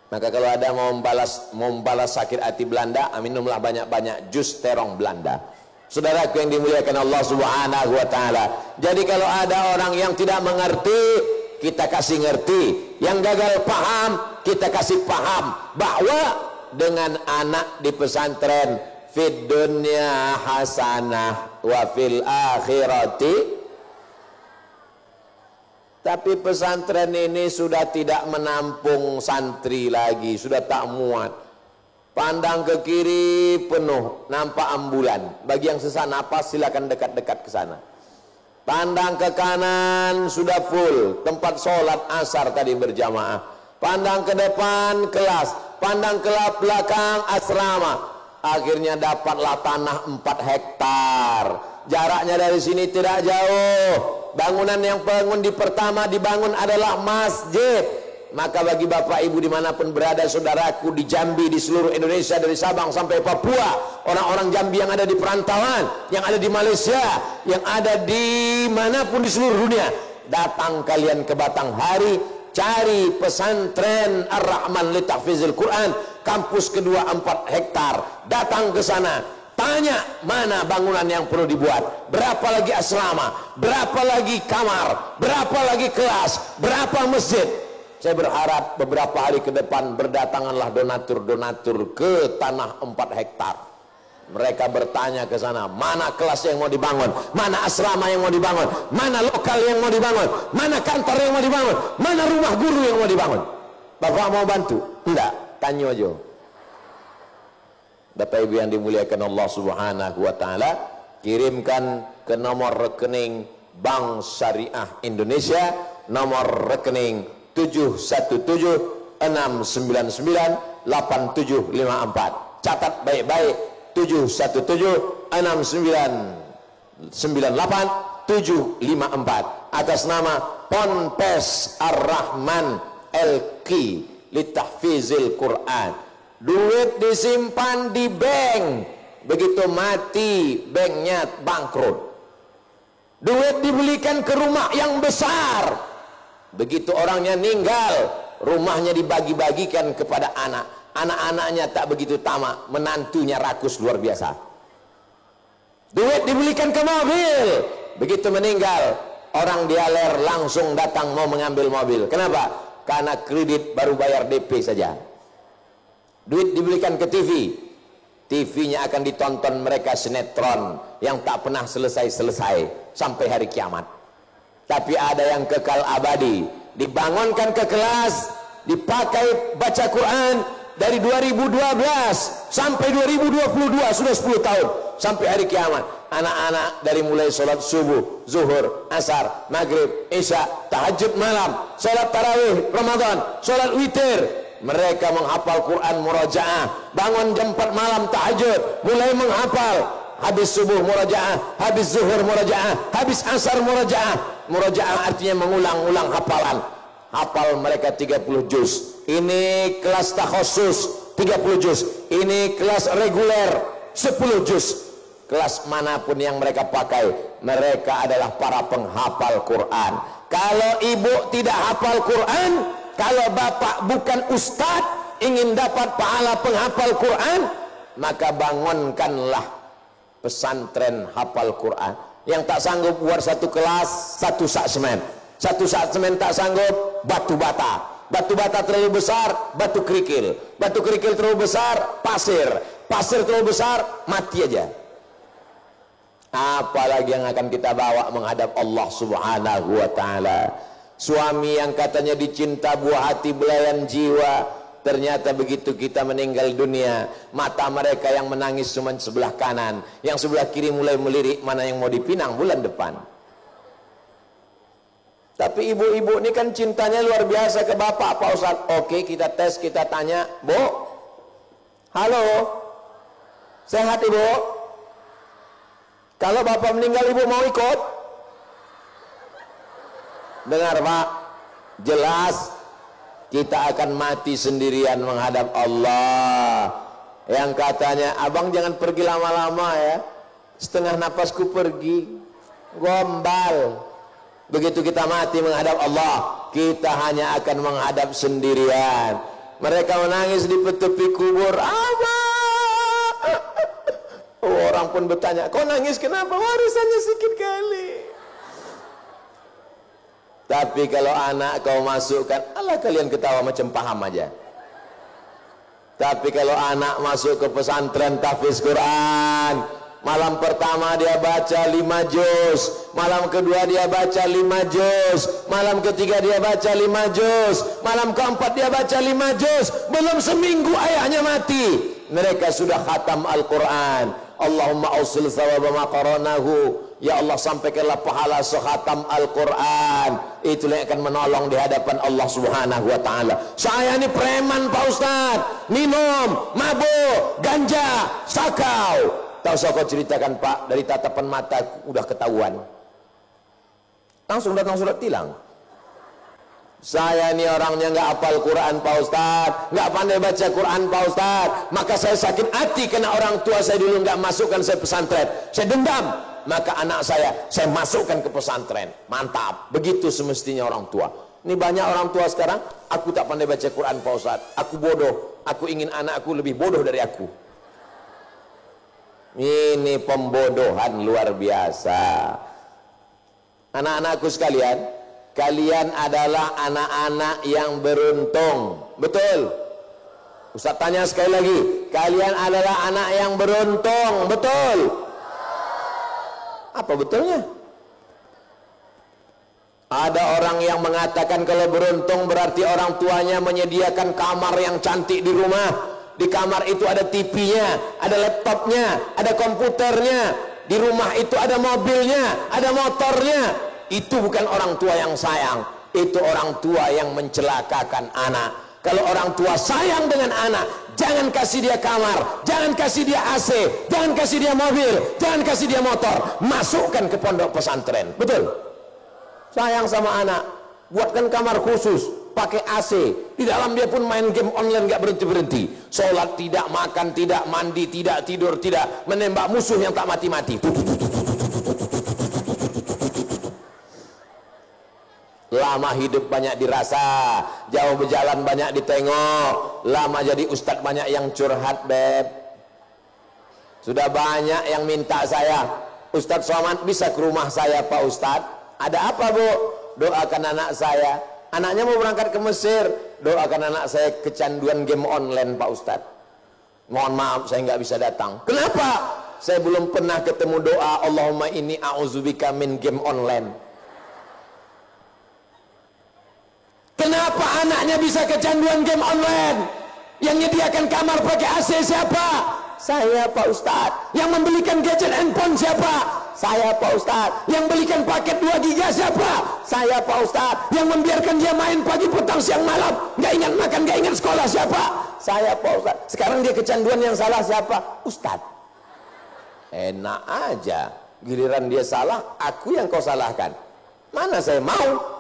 Maka kalau ada mau membalas sakit hati Belanda, minumlah banyak-banyak jus terong Belanda. Saudaraku yang dimuliakan Allah Subhanahu wa taala. Jadi kalau ada orang yang tidak mengerti, kita kasih ngerti. Yang gagal paham, kita kasih paham bahwa dengan anak di pesantren, fid dunya hasanah wa fil akhirati. Tapi pesantren ini sudah tidak menampung santri lagi, sudah tak muat. Pandang ke kiri penuh, nampak ambulan. Bagi yang sesak napas silakan dekat-dekat ke sana. Pandang ke kanan sudah full, tempat sholat asar tadi berjamaah. Pandang ke depan kelas, pandang ke belakang asrama. Akhirnya dapatlah tanah 4 hektar. Jaraknya dari sini tidak jauh. Bangunan yang bangun di pertama dibangun adalah masjid. Maka bagi bapak ibu dimanapun berada, saudaraku di Jambi, di seluruh Indonesia, dari Sabang sampai Papua, orang-orang Jambi yang ada di perantauan, yang ada di Malaysia, yang ada di manapun di seluruh dunia, datang kalian ke Batanghari, cari pesantren Ar-Rahman li Tahfizil Quran, kampus kedua 4 hektar, datang ke sana, tanya mana bangunan yang perlu dibuat, berapa lagi asrama, berapa lagi kamar, berapa lagi kelas, berapa masjid. Saya berharap beberapa hari ke depan berdatanganlah donatur-donatur ke tanah 4 hektar. Mereka bertanya ke sana, mana kelas yang mau dibangun, mana asrama yang mau dibangun, mana lokal yang mau dibangun, mana kantor yang mau dibangun, mana rumah guru yang mau dibangun. Bapak mau bantu? Enggak, tanya aja. Bapak Ibu yang dimuliakan Allah Subhanahu wa taala, kirimkan ke nomor rekening Bank Syariah Indonesia, nomor rekening 717-699-8754. Catat baik-baik, 717-699-8754 atas nama Ponpes Ar-Rahman L.Q. Litahfizil Quran. Duit disimpan di bank, begitu mati banknya bangkrut. Duit dibelikan ke rumah yang besar, begitu orangnya meninggal, rumahnya dibagi-bagikan kepada anak. Anak-anaknya tak begitu tamak, menantunya rakus luar biasa. Duit dibelikan ke mobil, begitu meninggal, orang dialer langsung datang mau mengambil mobil. Kenapa? Karena kredit baru bayar DP saja. Duit dibelikan ke TV, TV-nya akan ditonton mereka sinetron yang tak pernah selesai-selesai sampai hari kiamat. Tapi ada yang kekal abadi, dibangunkan ke kelas, dipakai baca Quran dari 2012 sampai 2022, sudah 10 tahun sampai hari kiamat. Anak-anak dari mulai sholat subuh, zuhur, asar, maghrib, isya, tahajud malam, sholat tarawih, Ramadan, sholat witir, mereka menghafal Quran murajaah. Bangun jam 4 malam tahajud, mulai menghafal. Habis subuh murajaah, habis zuhur murajaah, habis asar murajaah. Murajaah artinya mengulang-ulang hafalan. Hafal mereka 30 juz. Ini kelas takhusus 30 juz. Ini kelas reguler 10 juz. Kelas manapun yang mereka pakai, mereka adalah para penghafal Quran. Kalau ibu tidak hafal Quran, kalau bapak bukan ustadz, ingin dapat pahala penghafal Quran, maka bangunkanlah pesantren hafal Quran. Yang tak sanggup buat satu kelas, satu sak semen. Satu sak semen tak sanggup, batu bata. Batu bata terlalu besar, batu kerikil. Batu kerikil terlalu besar, pasir. Pasir terlalu besar, mati aja. Apalagi yang akan kita bawa menghadap Allah Subhanahu wa ta'ala. Suami yang katanya dicinta buah hati belayan jiwa, ternyata begitu kita meninggal dunia, mata mereka yang menangis cuma sebelah kanan, yang sebelah kiri mulai melirik mana yang mau dipinang bulan depan. Tapi ibu-ibu ini kan cintanya luar biasa ke bapak, Pak Ustadz. Oke, kita tes, kita tanya, Bu, halo, sehat ibu? Kalau bapak meninggal ibu mau ikut? Dengar Pak, jelas kita akan mati sendirian menghadap Allah. Yang katanya, abang jangan pergi lama-lama ya, setengah napasku pergi, gombal. Begitu kita mati menghadap Allah, kita hanya akan menghadap sendirian. Mereka menangis di tepi kubur, abang, Orang pun bertanya, kau nangis kenapa? Warisannya sedikit kali. Tapi kalau anak kau masukkan, alah kalian ketawa macam paham aja. Tapi kalau anak masuk ke pesantren tahfiz Quran, malam pertama dia baca 5 juz, malam kedua dia baca 5 juz, malam ketiga dia baca 5 juz, malam keempat dia baca 5 juz, belum seminggu ayahnya mati, mereka sudah khatam Al-Quran. Allahumma ausil thawaba ma qaranahu, ya Allah sampaikanlah pahala sekhatam Al-Quran. Itulah yang akan menolong di hadapan Allah Subhanahu wa ta'ala. Saya ini preman Pak Ustaz, minum, mabuk, ganja, sakau. Tak usah kau ceritakan Pak, dari tatapan mata udah ketahuan. Langsung datang surat tilang. Saya ini orangnya nggak hafal Quran Pak Ustaz, nggak pandai baca Quran Pak Ustaz, maka saya sakit hati karena orang tua saya dulu nggak masukkan saya pesantren, saya dendam, maka anak saya masukkan ke pesantren. Mantap, begitu semestinya orang tua. Ini banyak orang tua sekarang, aku tak pandai baca Quran Pak Ustaz, aku bodoh, aku ingin anakku lebih bodoh dari aku. Ini pembodohan luar biasa. Anak-anakku sekalian, kalian adalah anak-anak yang beruntung. Betul? Ustaz tanya sekali lagi, kalian adalah anak yang beruntung. Betul? Apa betulnya? Ada orang yang mengatakan kalau beruntung berarti orang tuanya menyediakan kamar yang cantik di rumah. Di kamar itu ada TV-nya, ada laptopnya, ada komputernya. Di rumah itu ada mobilnya, ada motornya. Itu bukan orang tua yang sayang, itu orang tua yang mencelakakan anak. Kalau orang tua sayang dengan anak, jangan kasih dia kamar, jangan kasih dia AC, jangan kasih dia mobil, jangan kasih dia motor, masukkan ke pondok pesantren. Betul? Sayang sama anak, buatkan kamar khusus, pakai AC, di dalam dia pun main game online gak berhenti-berhenti, sholat tidak, makan tidak, mandi tidak, tidur tidak, menembak musuh yang tak mati-mati. Lama hidup banyak dirasa, jauh berjalan banyak ditengok, lama jadi ustadz banyak yang curhat beb. Sudah banyak yang minta saya, Ustadz Somad bisa ke rumah saya Pak Ustadz. Ada apa Bu? Doakan anak saya, anaknya mau berangkat ke Mesir. Doakan anak saya kecanduan game online Pak Ustadz. Mohon maaf saya nggak bisa datang. Kenapa? Saya belum pernah ketemu doa Allahumma inni a'udzubika min game online. Kenapa anaknya bisa kecanduan game online? Yang menyediakan kamar pakai AC siapa? Saya Pak Ustadz. Yang membelikan gadget handphone siapa? Saya Pak Ustadz. Yang belikan paket 2 giga siapa? Saya Pak Ustadz. Yang membiarkan dia main pagi petang siang malam, nggak ingat makan, nggak ingat sekolah siapa? Saya Pak Ustadz. Sekarang dia kecanduan, yang salah siapa? Ustadz. Enak aja, giliran dia salah, aku yang kau salahkan. Mana saya mau?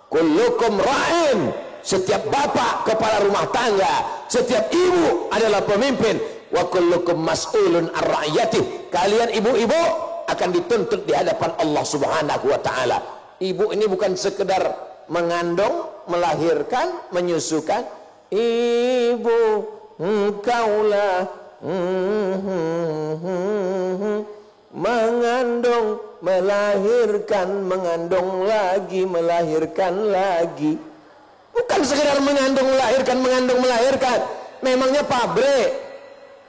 Kullukum ra'in, setiap bapak kepala rumah tangga, setiap ibu adalah pemimpin. Wa kullukum mas'ulun ar-ra'iyati, kalian ibu-ibu akan dituntut di hadapan Allah Subhanahu wa ta'ala. Ibu ini bukan sekedar mengandung, melahirkan, menyusukan. Ibu engkaulah mengandung, melahirkan, mengandung lagi, melahirkan lagi. Bukan sekedar mengandung, melahirkan, mengandung, melahirkan. Memangnya pabrik.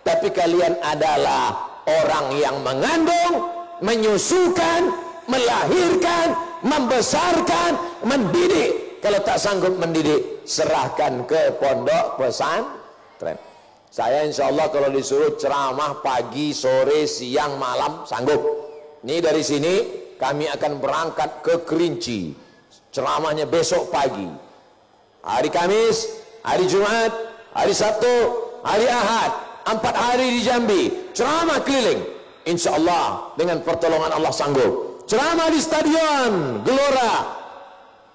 Tapi kalian adalah orang yang mengandung, menyusukan, melahirkan, membesarkan, mendidik. Kalau tak sanggup mendidik, serahkan ke pondok pesantren. Saya insya Allah kalau disuruh ceramah pagi, sore, siang, malam, sanggup. Ini dari sini kami akan berangkat ke Kerinci. Ceramahnya besok pagi. Hari Kamis, hari Jumat, hari Sabtu, hari Ahad. 4 hari di Jambi. Ceramah keliling. Insya Allah dengan pertolongan Allah sanggup. Ceramah di Stadion Gelora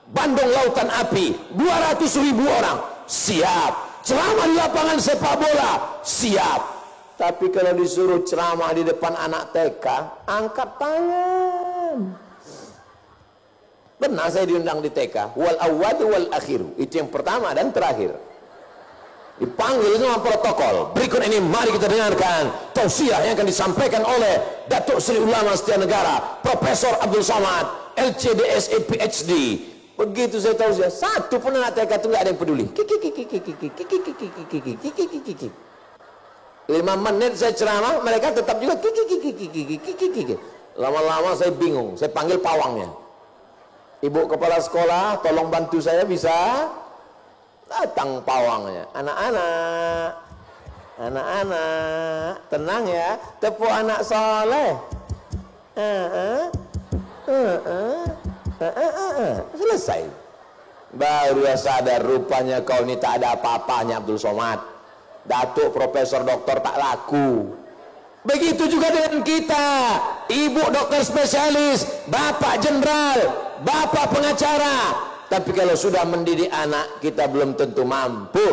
Bandung Lautan Api. 200.000 orang. Siap. Ceramah di lapangan sepak bola, siap. Tapi kalau disuruh ceramah di depan anak TK, angkat tangan. Benar saya diundang di TK, wal awwal wal akhir. Itu yang pertama dan terakhir. Dipanggil semua protokol. Berikut ini mari kita dengarkan tausiah yang akan disampaikan oleh Datuk Seri Ulama Setia Negara Profesor Abdul Somad LCDSE PhD. Begitu saya tausiah, satu pun anak TK itu nggak ada yang peduli. 5 menit saya ceramah, mereka tetap juga lama-lama saya bingung, saya panggil pawangnya. Ibu kepala sekolah, tolong bantu saya bisa? Datang pawangnya, anak-anak, tenang ya, tepuk anak soleh. Selesai. Baru ya sadar, rupanya kau ini tak ada apa-apanya Abdul Somad. Datuk Profesor Doktor tak laku. Begitu juga dengan kita, ibu dokter spesialis, bapak jenderal, bapak pengacara. Tapi kalau sudah mendidik anak, kita belum tentu mampu.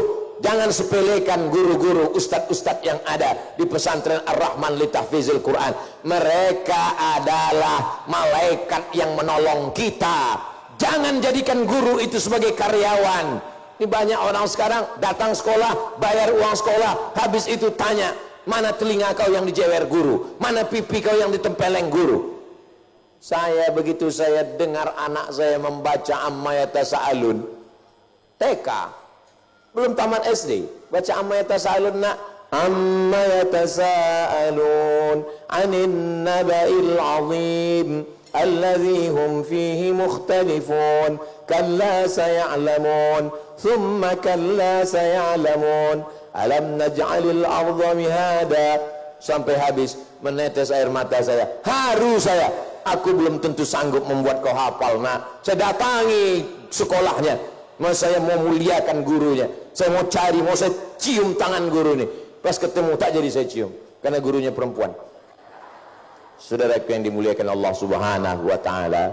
Jangan sepelekan guru-guru, ustadz-ustadz yang ada di pesantren Ar-Rahman li Tahfizil Quran. Mereka adalah malaikat yang menolong kita. Jangan jadikan guru itu sebagai karyawan. Ini banyak orang sekarang datang sekolah, bayar uang sekolah, habis itu tanya, mana telinga kau yang dijewer guru, mana pipi kau yang ditempeleng guru. Saya begitu saya dengar anak saya membaca Amma Yatasa'alun TK, belum tamat SD, baca Amma Yatasa'alun nak, Amma Yatasa'alun anin naba'il azim alladhi hum fihi mukhtalifun kalla saya'lamun thumma kalla saya'lamun alam naj'alil arda mihada, sampai habis menetes air mata saya, haru saya. Aku belum tentu sanggup membuat kau hafal nak. Saya datangi sekolahnya, saya mau muliakan gurunya, saya mau cari, mau saya cium tangan guru ini. Pas ketemu tak jadi saya cium, karena gurunya perempuan. Saudaraku yang dimuliakan Allah Subhanahu wa Ta'ala,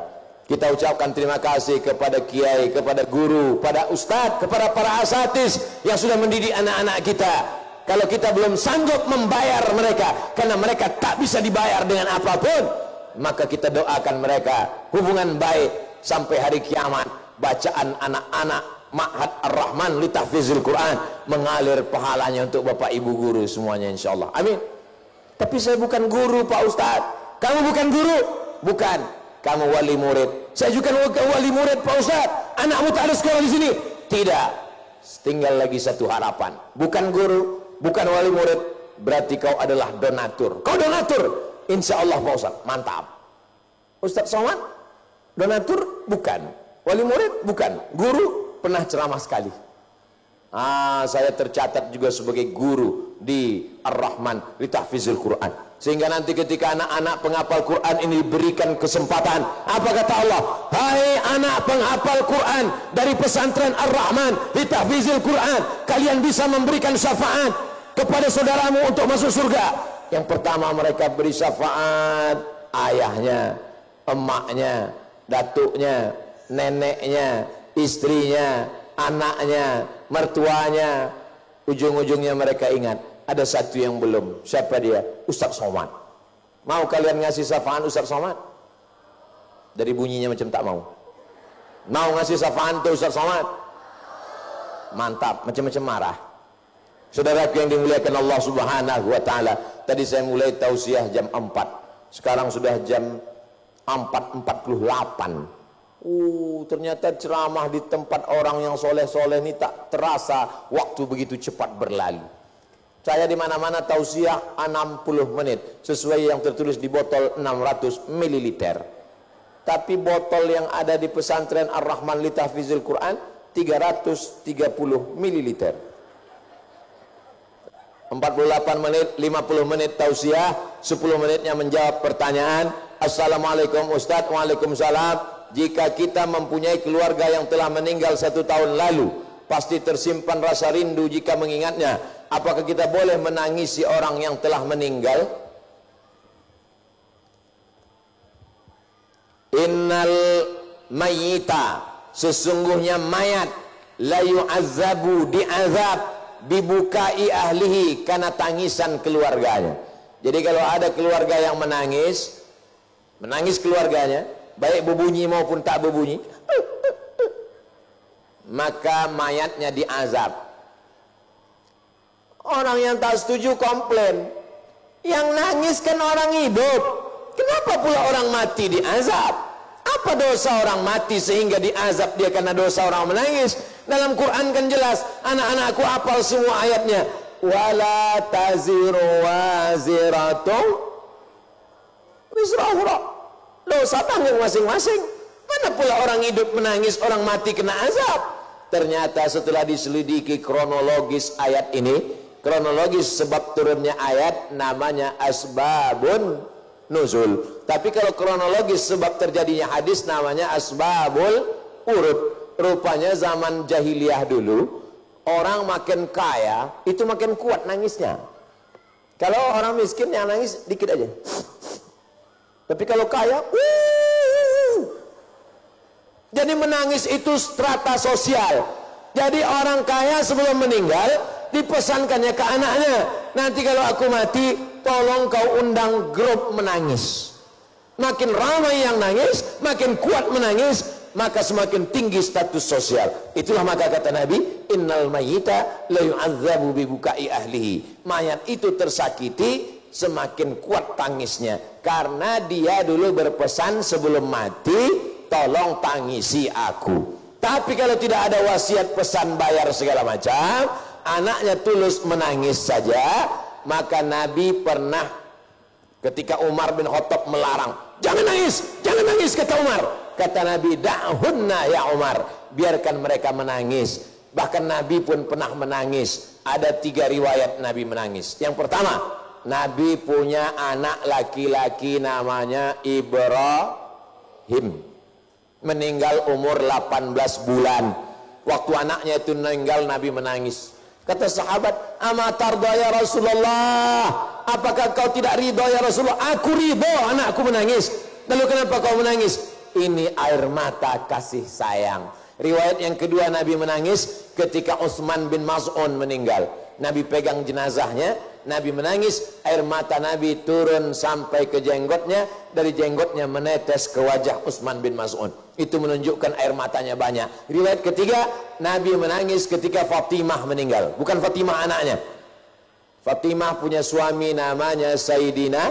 kita ucapkan terima kasih kepada kiai, kepada guru, pada ustadz, kepada para asatis yang sudah mendidik anak-anak kita. Kalau kita belum sanggup membayar mereka, karena mereka tak bisa dibayar dengan apapun, maka kita doakan mereka hubungan baik sampai hari kiamat. Bacaan anak-anak Ma'had Ar-Rahman li Tahfizil Quran mengalir pahalanya untuk bapak ibu guru semuanya insyaallah. Amin. Tapi saya bukan guru Pak Ustadz. Kamu bukan guru? Bukan. Kamu wali murid. Saya juga wali murid Pak Ustadz. Anakmu tak ada sekolah di sini? Tidak. Tinggal lagi satu harapan. Bukan guru, bukan wali murid, berarti kau adalah donatur. Kau donatur. Insya Allah Pak Ustadz, mantap. Ustadz Somad, donatur bukan, wali murid bukan, guru pernah ceramah sekali. Saya tercatat juga sebagai guru di Ar-Rahman li Tahfizil Quran. Sehingga nanti ketika anak-anak penghafal Quran ini diberikan kesempatan, apa kata Allah? Hai anak penghafal Quran dari pesantren Ar-Rahman li Tahfizil Quran, kalian bisa memberikan syafaat kepada saudaramu untuk masuk surga. Yang pertama mereka beri syafaat ayahnya, emaknya, datuknya, neneknya, istrinya, anaknya, mertuanya. Ujung-ujungnya mereka ingat, ada satu yang belum. Siapa dia? Ustadz Somad. Mau kalian ngasih syafaat Ustadz Somad? Dari bunyinya macam tak mau. Mau ngasih syafaat untuk Ustadz Somad? Mantap, macam-macam marah. Saudaraku yang dimuliakan Allah Subhanahu wa Ta'ala, tadi saya mulai tausiah jam 4, sekarang sudah jam 4.48. Ternyata ceramah di tempat orang yang soleh-soleh ini tak terasa waktu begitu cepat berlalu. Saya di mana-mana tausiah 60 menit sesuai yang tertulis di botol 600 ml. Tapi botol yang ada di pesantren Ar-Rahman li Tahfizil Quran 330 ml. 48 menit, 50 menit tausiah, 10 menitnya menjawab pertanyaan. Assalamualaikum Ustadz. Waalaikumsalam. Jika kita mempunyai keluarga yang telah meninggal 1 tahun lalu, pasti tersimpan rasa rindu jika mengingatnya. Apakah kita boleh menangisi orang yang telah meninggal? Innal mayyita, sesungguhnya mayat, la yu'azzabu, diazab, bibukai ahlihi, karena tangisan keluarganya. Jadi kalau ada keluarga yang menangis keluarganya, baik berbunyi maupun tak berbunyi, maka mayatnya diazab. Orang yang tak setuju komplain. Yang nangis kan orang hidup. Kenapa pula orang mati diazab? Apa dosa orang mati sehingga diazab dia karena dosa orang menangis? Dalam Quran kan jelas. Anak-anakku hafal semua ayatnya. Wala taziru waziratu wisra ukhra. Dosa tanggung masing-masing. Mana pula orang hidup menangis, orang mati kena azab? Ternyata setelah diselidiki kronologis ayat ini, kronologis sebab turunnya ayat namanya asbabun nuzul. Tapi kalau kronologis sebab terjadinya hadis namanya asbabul urud. Rupanya zaman jahiliyah dulu, orang makin kaya itu makin kuat nangisnya. Kalau orang miskin yang nangis dikit aja. Tapi kalau kaya, jadi menangis itu strata sosial. Jadi orang kaya sebelum meninggal dipesankannya ke anaknya, nanti kalau aku mati tolong kau undang grup menangis. Makin ramai yang nangis, makin kuat menangis, maka semakin tinggi status sosial. Itulah maka kata Nabi, innal mayyita la yu'adzabu bi bukai ahlihi. Mayat itu tersakiti semakin kuat tangisnya, karena dia dulu berpesan sebelum mati, tolong tangisi aku. Tapi kalau tidak ada wasiat, pesan, bayar segala macam, anaknya tulus menangis saja, maka Nabi pernah ketika Umar bin Khattab melarang, jangan nangis kata Umar. Kata Nabi, da'hunna ya Umar, biarkan mereka menangis. Bahkan Nabi pun pernah menangis. Ada 3 riwayat Nabi menangis. Yang pertama, Nabi punya anak laki-laki namanya Ibrahim, meninggal umur 18 bulan. Waktu anaknya itu meninggal, Nabi menangis. Kata sahabat, ama tarda ya Rasulullah, apakah kau tidak ridho ya Rasulullah? Aku ridho anakku menangis. Lalu kenapa kau menangis? Ini air mata kasih sayang. Riwayat yang kedua, Nabi menangis ketika Utsman bin Maz'un meninggal. Nabi pegang jenazahnya, Nabi menangis, air mata Nabi turun sampai ke jenggotnya, dari jenggotnya menetes ke wajah Utsman bin Maz'un. Itu menunjukkan air matanya banyak. Riwayat ketiga, Nabi menangis ketika Fatimah meninggal. Bukan Fatimah anaknya. Fatimah punya suami namanya Sayyidina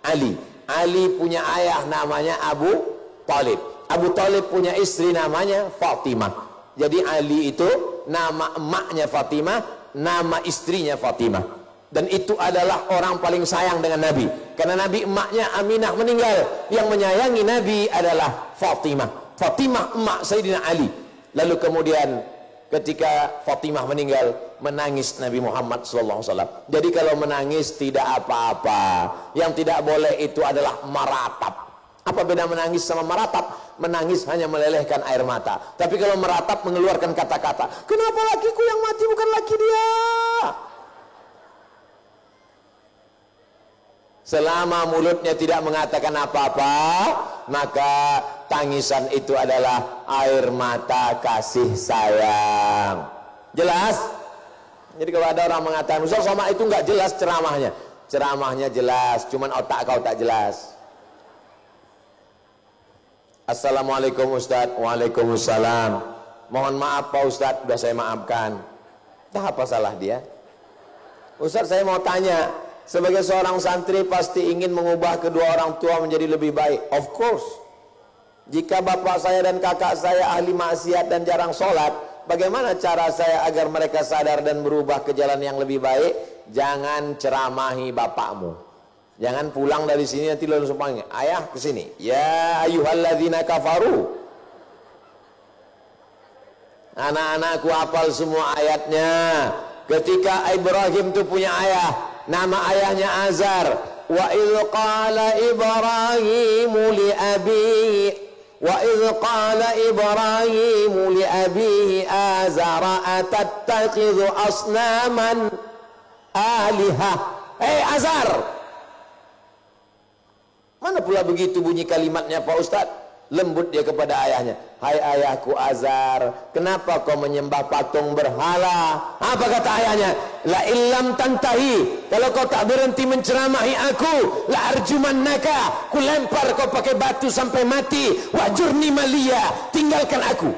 Ali. Ali punya ayah namanya Abu Talib. Abu Talib punya istri namanya Fatimah. Jadi Ali itu nama emaknya Fatimah, nama istrinya Fatimah. Dan itu adalah orang paling sayang dengan Nabi. Karena Nabi emaknya Aminah meninggal, yang menyayangi Nabi adalah Fatimah. Fatimah emak Sayyidina Ali. Lalu kemudian ketika Fatimah meninggal, menangis Nabi Muhammad SAW. Jadi kalau menangis tidak apa-apa. Yang tidak boleh itu adalah meratap. Apa beda menangis sama meratap? Menangis hanya melelehkan air mata. Tapi kalau meratap mengeluarkan kata-kata, kenapa lakiku yang mati bukan laki dia? Selama mulutnya tidak mengatakan apa-apa, maka tangisan itu adalah air mata kasih sayang. Jelas? Jadi kalau ada orang mengatakan, Ustaz sama itu nggak jelas ceramahnya. Ceramahnya jelas, cuman otak kau tak jelas. Assalamualaikum Ustaz. Waalaikumsalam. Mohon maaf Pak Ustaz, sudah saya maafkan. Dah apa salah dia? Ustaz, saya mau tanya, sebagai seorang santri pasti ingin mengubah kedua orang tua menjadi lebih baik. Of course. Jika bapak saya dan kakak saya ahli maksiat dan jarang sholat, bagaimana cara saya agar mereka sadar dan berubah ke jalan yang lebih baik? Jangan ceramahi bapakmu. Jangan pulang dari sini nanti langsung panggil, ayah ke sini. Ya ayyuhalladzina kafaru. Anak-anakku hafal semua ayatnya. Ketika Ibrahim itu punya ayah, nama ayahnya Azar. Wa idh qala Ibrahimu li abihi wa idh qala Ibrahimu li abihi Azara atattakhidhu asnaman alihah. Azar, mana pula begitu bunyi kalimatnya Pak Ustadz? Lembut dia kepada ayahnya. Hai ayahku Azar, kenapa kau menyembah patung berhala? Apa kata ayahnya? La illam tantahi, kalau kau tak berhenti menceramahi aku, la arjumannaka, ku lempar kau pakai batu sampai mati. Wajurni malia, tinggalkan aku.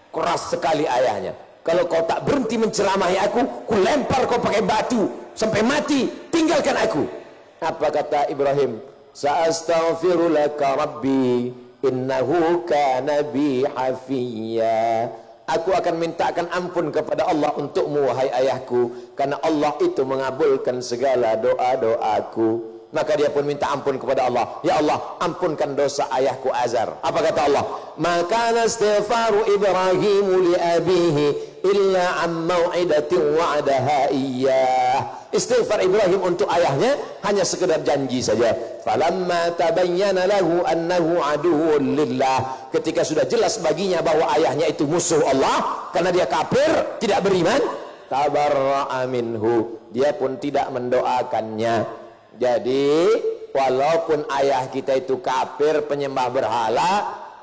Keras sekali ayahnya. Kalau kau tak berhenti menceramahi aku, ku lempar kau pakai batu sampai mati, tinggalkan aku. Apa kata Ibrahim? Sa'astaghfiru laka rabbi innahu kana bi hafiyya. Aku akan mintakan ampun kepada Allah untukmu wahai ayahku, karena Allah itu mengabulkan segala doa-doaku. Maka dia pun minta ampun kepada Allah. Ya Allah, ampunkan dosa ayahku Azar. Apa kata Allah? Maka istighfaru Ibrahim li abihi illa am mau'idatin wa'adaha iyyah. Istighfar Ibrahim untuk ayahnya hanya sekedar janji saja. Falamma tabayyana lahu annahu aduwwun lillah. Ketika sudah jelas baginya bahwa ayahnya itu musuh Allah karena dia kafir, tidak beriman, tabarra'a minhu. Dia pun tidak mendoakannya. Jadi walaupun ayah kita itu kafir, penyembah berhala,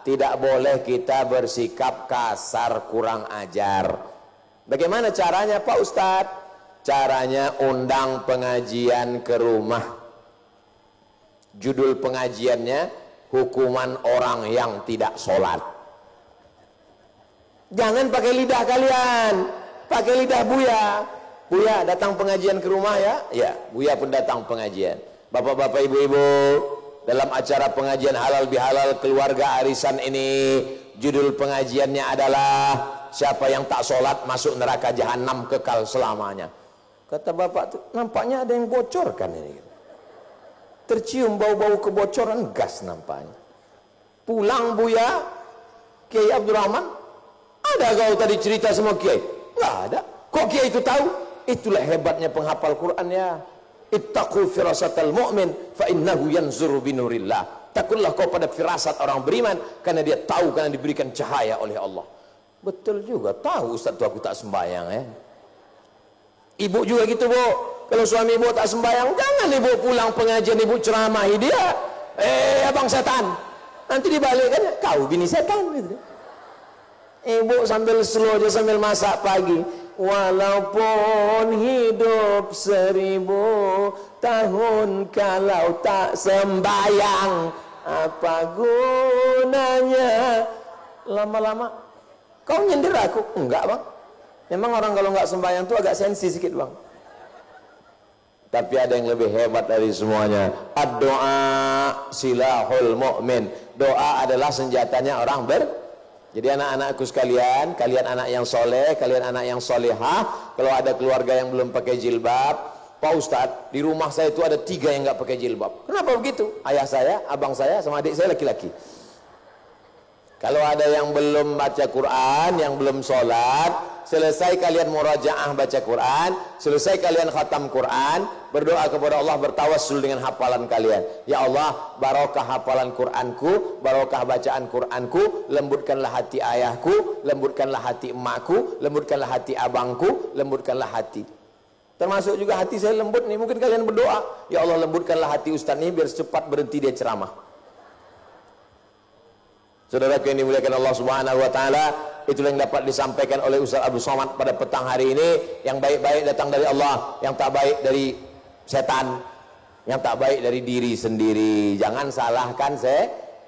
tidak boleh kita bersikap kasar, kurang ajar. Bagaimana caranya Pak Ustadz? Caranya undang pengajian ke rumah. Judul pengajiannya hukuman orang yang tidak sholat. Jangan pakai lidah kalian, pakai lidah Buya. Buya datang pengajian ke rumah ya? Ya, Buya pun datang pengajian. Bapak-bapak, ibu-ibu, dalam acara pengajian halal bihalal keluarga arisan ini, judul pengajiannya adalah siapa yang tak sholat masuk neraka jahanam kekal selamanya. Kata bapak tuh, nampaknya ada yang bocorkan ini. Tercium bau-bau kebocoran gas nampaknya. Pulang Buya, Kiai Abdurrahman, ada kau tadi cerita sama Kiai? Nggak ada. Kok Kiai itu tahu? Itulah hebatnya penghafal Quran ya. Ittaqu firasatal mu'min fa innahu yanzuru binurillah. Takutlah kau pada firasat orang beriman karena dia tahu, karena diberikan cahaya oleh Allah. Betul juga, tahu Ustaz tuh aku tak sembahyang ya. Ibu juga gitu Bu, kalau suami ibu tak sembahyang, jangan ibu pulang pengajian ibu ceramahi dia. Abang setan, nanti dibalikkan, kau bini setan gitu. Ibu sambil slow aja sambil masak pagi. Walaupun hidup 1000 tahun kalau tak sembahyang, apa gunanya? Lama-lama kau nyindir aku? Enggak bang, memang orang kalau nggak sembahyang tuh agak sensi sedikit bang. Tapi ada yang lebih hebat dari semuanya. Ad-doa silahul mu'min. Doa adalah senjatanya orang Jadi anak-anakku sekalian, kalian anak yang soleh, kalian anak yang solehah. Kalau ada keluarga yang belum pakai jilbab, Pak Ustadz, di rumah saya itu ada 3 yang nggak pakai jilbab. Kenapa begitu? Ayah saya, abang saya, sama adik saya laki-laki. Kalau ada yang belum baca Quran, yang belum sholat, selesai kalian murajaah baca Quran, selesai kalian khatam Quran, berdoa kepada Allah, bertawassul dengan hafalan kalian. Ya Allah, barokah hafalan Quranku, barokah bacaan Quranku, lembutkanlah hati ayahku, lembutkanlah hati emakku, lembutkanlah hati abangku, lembutkanlah hati. Termasuk juga hati saya lembut nih, mungkin kalian berdoa, ya Allah lembutkanlah hati Ustaz nih biar cepat berhenti dia ceramah. Saudaraku yang dimuliakan Allah Subhanahu wa taala, itulah yang dapat disampaikan oleh Ustaz Abdul Somad pada petang hari ini. Yang baik-baik datang dari Allah, yang tak baik dari setan, yang tak baik dari diri sendiri. Jangan salahkan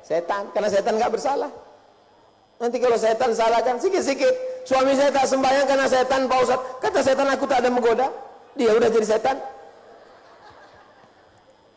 setan, karena setan nggak bersalah. Nanti kalau setan salahkan sikit-sikit, suami saya tak sembahyang karena setan Pak Ustaz. Kata setan aku tak ada menggoda, dia udah jadi setan.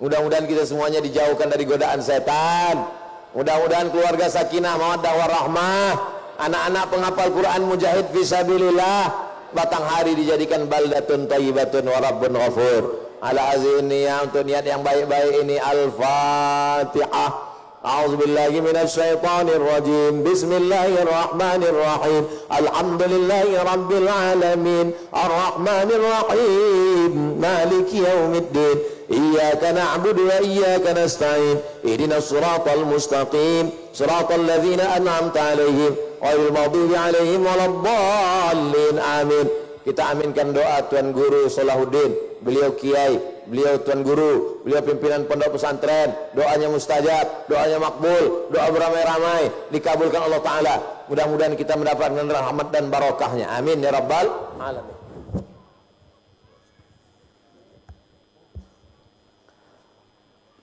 Mudah-mudahan kita semuanya dijauhkan dari godaan setan. Mudah-mudahan keluarga sakinah, mawaddah warahmah, anak-anak penghafal Quran mujahid fisabilillah, batang hari dijadikan baldatun thayyibatun wa rabbun ghafur. Ala azini ya, untuk niat yang baik-baik ini. Al-Fatihah. A'udzubillahi minasyaitonir rajim. Bismillahirrahmanirrahim. Alhamdulillahi rabbil alamin. Arrahmanir rahim. Maliki yaumiddin. Iyyaka na'budu wa iyyaka nasta'in. Ihdinas siratal mustaqim. Siratal ladzina an'amta 'alaihim ghairil maghdubi 'alaihim waladdallin. Amin. Kita aminkan doa Tuan Guru Salahuddin, beliau kiai, beliau Tuan Guru, beliau pimpinan pondok pesantren. Doanya mustajab, doanya makbul, doa beramai-ramai dikabulkan Allah Ta'ala. Mudah-mudahan kita mendapatkan rahmat dan barokahnya. Amin ya rabbal alamin.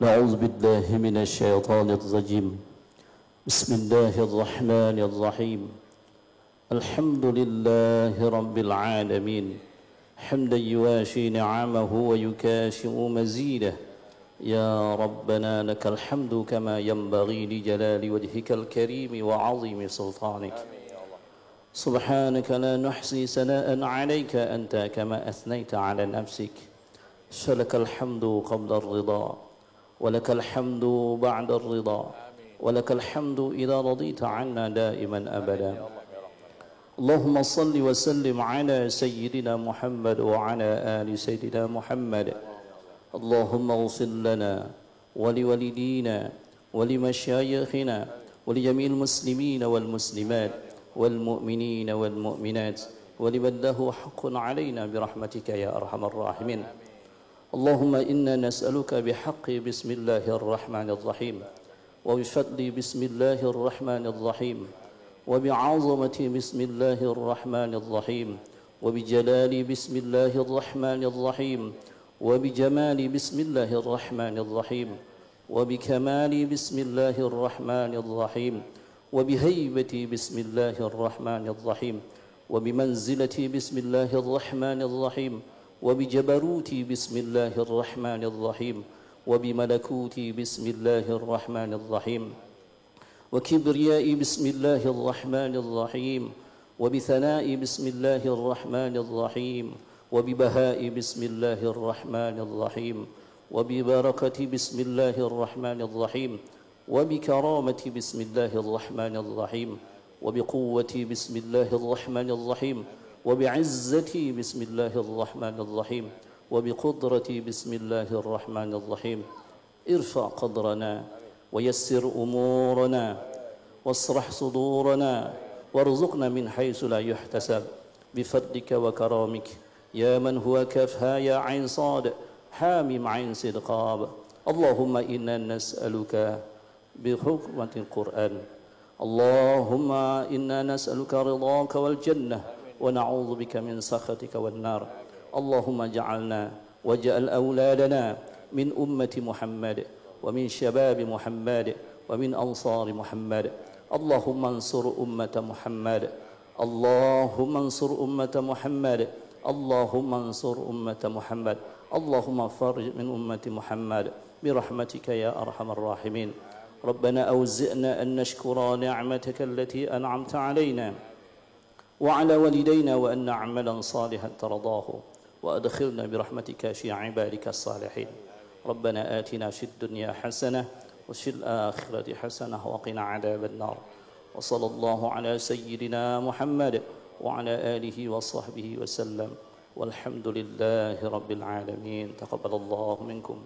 أعوذ بالله من الشيطان الرجيم بسم الله الرحمن الرحيم الحمد لله رب العالمين حمدا يواشي نعمه ويكاشئ مزيده يا ربنا لك الحمد كما ينبغي لجلال وجهك الكريم وعظيم سلطانك سبحانك لا نحصي ثناء عليك أنت كما أثنيت على نفسك فلك الحمد قبل الرضا ولك الحمد بعد الرضا ولك الحمد إذا رضيت عنا دائما أبدا اللهم صل وسلم على سيدنا محمد وعلى آل سيدنا محمد اللهم اغفر لنا ولوالدينا ولمشايخنا ولجميع المسلمين والمسلمات والمؤمنين والمؤمنات ولمن له حق علينا برحمتك يا أرحم الراحمين اللهم إنا نسألك بحق بسم الله الرحمن الرحيم وبفضل بسم الله الرحمن الرحيم وبعظمة بسم الله الرحمن الرحيم وبجلال بسم الله الرحمن الرحيم وبجمال بسم الله الرحمن الرحيم وبكمال بسم الله الرحمن الرحيم وبهيبة بسم الله الرحمن الرحيم وبمنزلة بسم الله الرحمن الرحيم وبجبروت بسم الله الرحمن الرحيم وبملكوت بسم الله الرحمن الرحيم وكبرياء بسم الله الرحمن الرحيم وبثناء بسم الله الرحمن الرحيم وببهاء بسم الله الرحمن الرحيم وببركة بسم الله الرحمن الرحيم وبكرامة بسم الله الرحمن الرحيم وبقوة بسم الله الرحمن الرحيم وبعزة بسم الله الرحمن الرحيم وبقدرة بسم الله الرحمن الرحيم ارفع قدرنا ويسر أمورنا واشرح صدورنا وارزقنا من حيث لا يحتسب بفضلك وكرامك يا من هو كفها يا عين صاد حامم عين صدقاب اللهم إنا نسألك بحكمة القرآن اللهم إنا نسألك رضاك والجنة ونعوذ بك من سخطك والنار اللهم اجعلنا واجعل أولادنا من أمة محمد ومن شباب محمد ومن أنصار محمد اللهم انصر أمة محمد اللهم انصر أمة محمد اللهم انصر أمة محمد اللهم فرج من أمة محمد برحمتك يا أرحم الراحمين ربنا أوزئنا أن نشكر نعمتك التي أنعمت علينا وعلى والدينا وأن نعملا صالحا ترضاه وأدخلنا برحمتك في عبادك الصالحين ربنا آتنا في الدنيا حسنة وفي الآخرة حسنة وقنا عذاب النار وصلى الله على سيدنا محمد وعلى آله وصحبه وسلم والحمد لله رب العالمين تقبل الله منكم.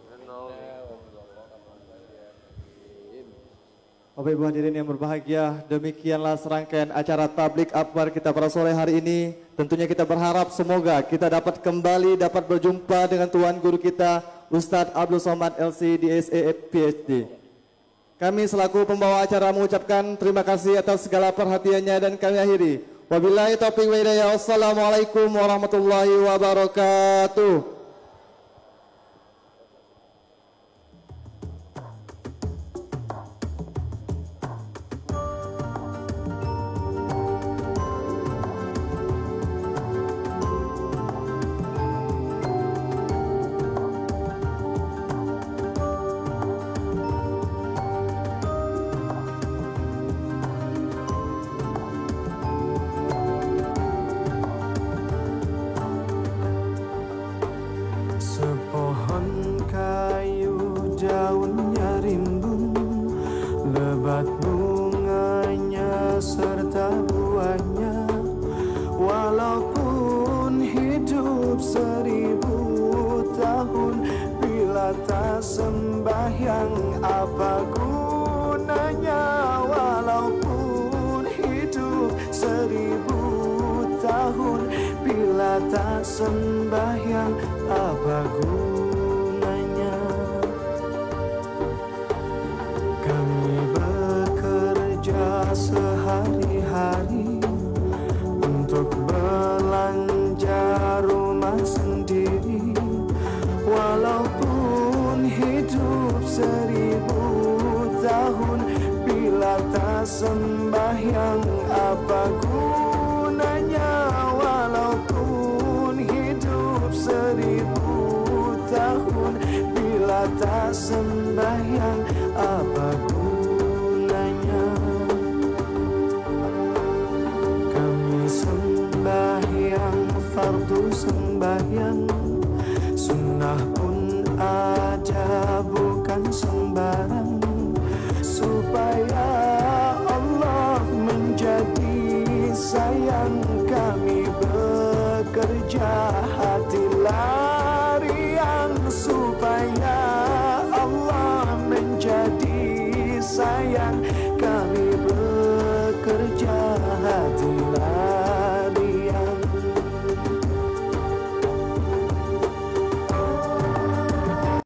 Bapak Ibu hadirin yang berbahagia, demikianlah serangkaian acara tablik akbar kita pada sore hari ini. Tentunya kita berharap semoga kita dapat kembali dapat berjumpa dengan Tuan Guru kita Ustadz Abdul Somad LC DSA PhD. Kami selaku pembawa acara mengucapkan terima kasih atas segala perhatiannya dan kami akhiri. Wabillahi taufiq wa hidayah. Wassalamualaikum warahmatullahi wabarakatuh. Sembahyang apa gunanya walaupun hidup 1000 tahun bila tak sembahyang apa gunanya. Kami bekerja sehari-hari untuk belanja rumah sendiri walaupun hidup 1000 tahun bila tak sembahyang apa gunanya. bersemi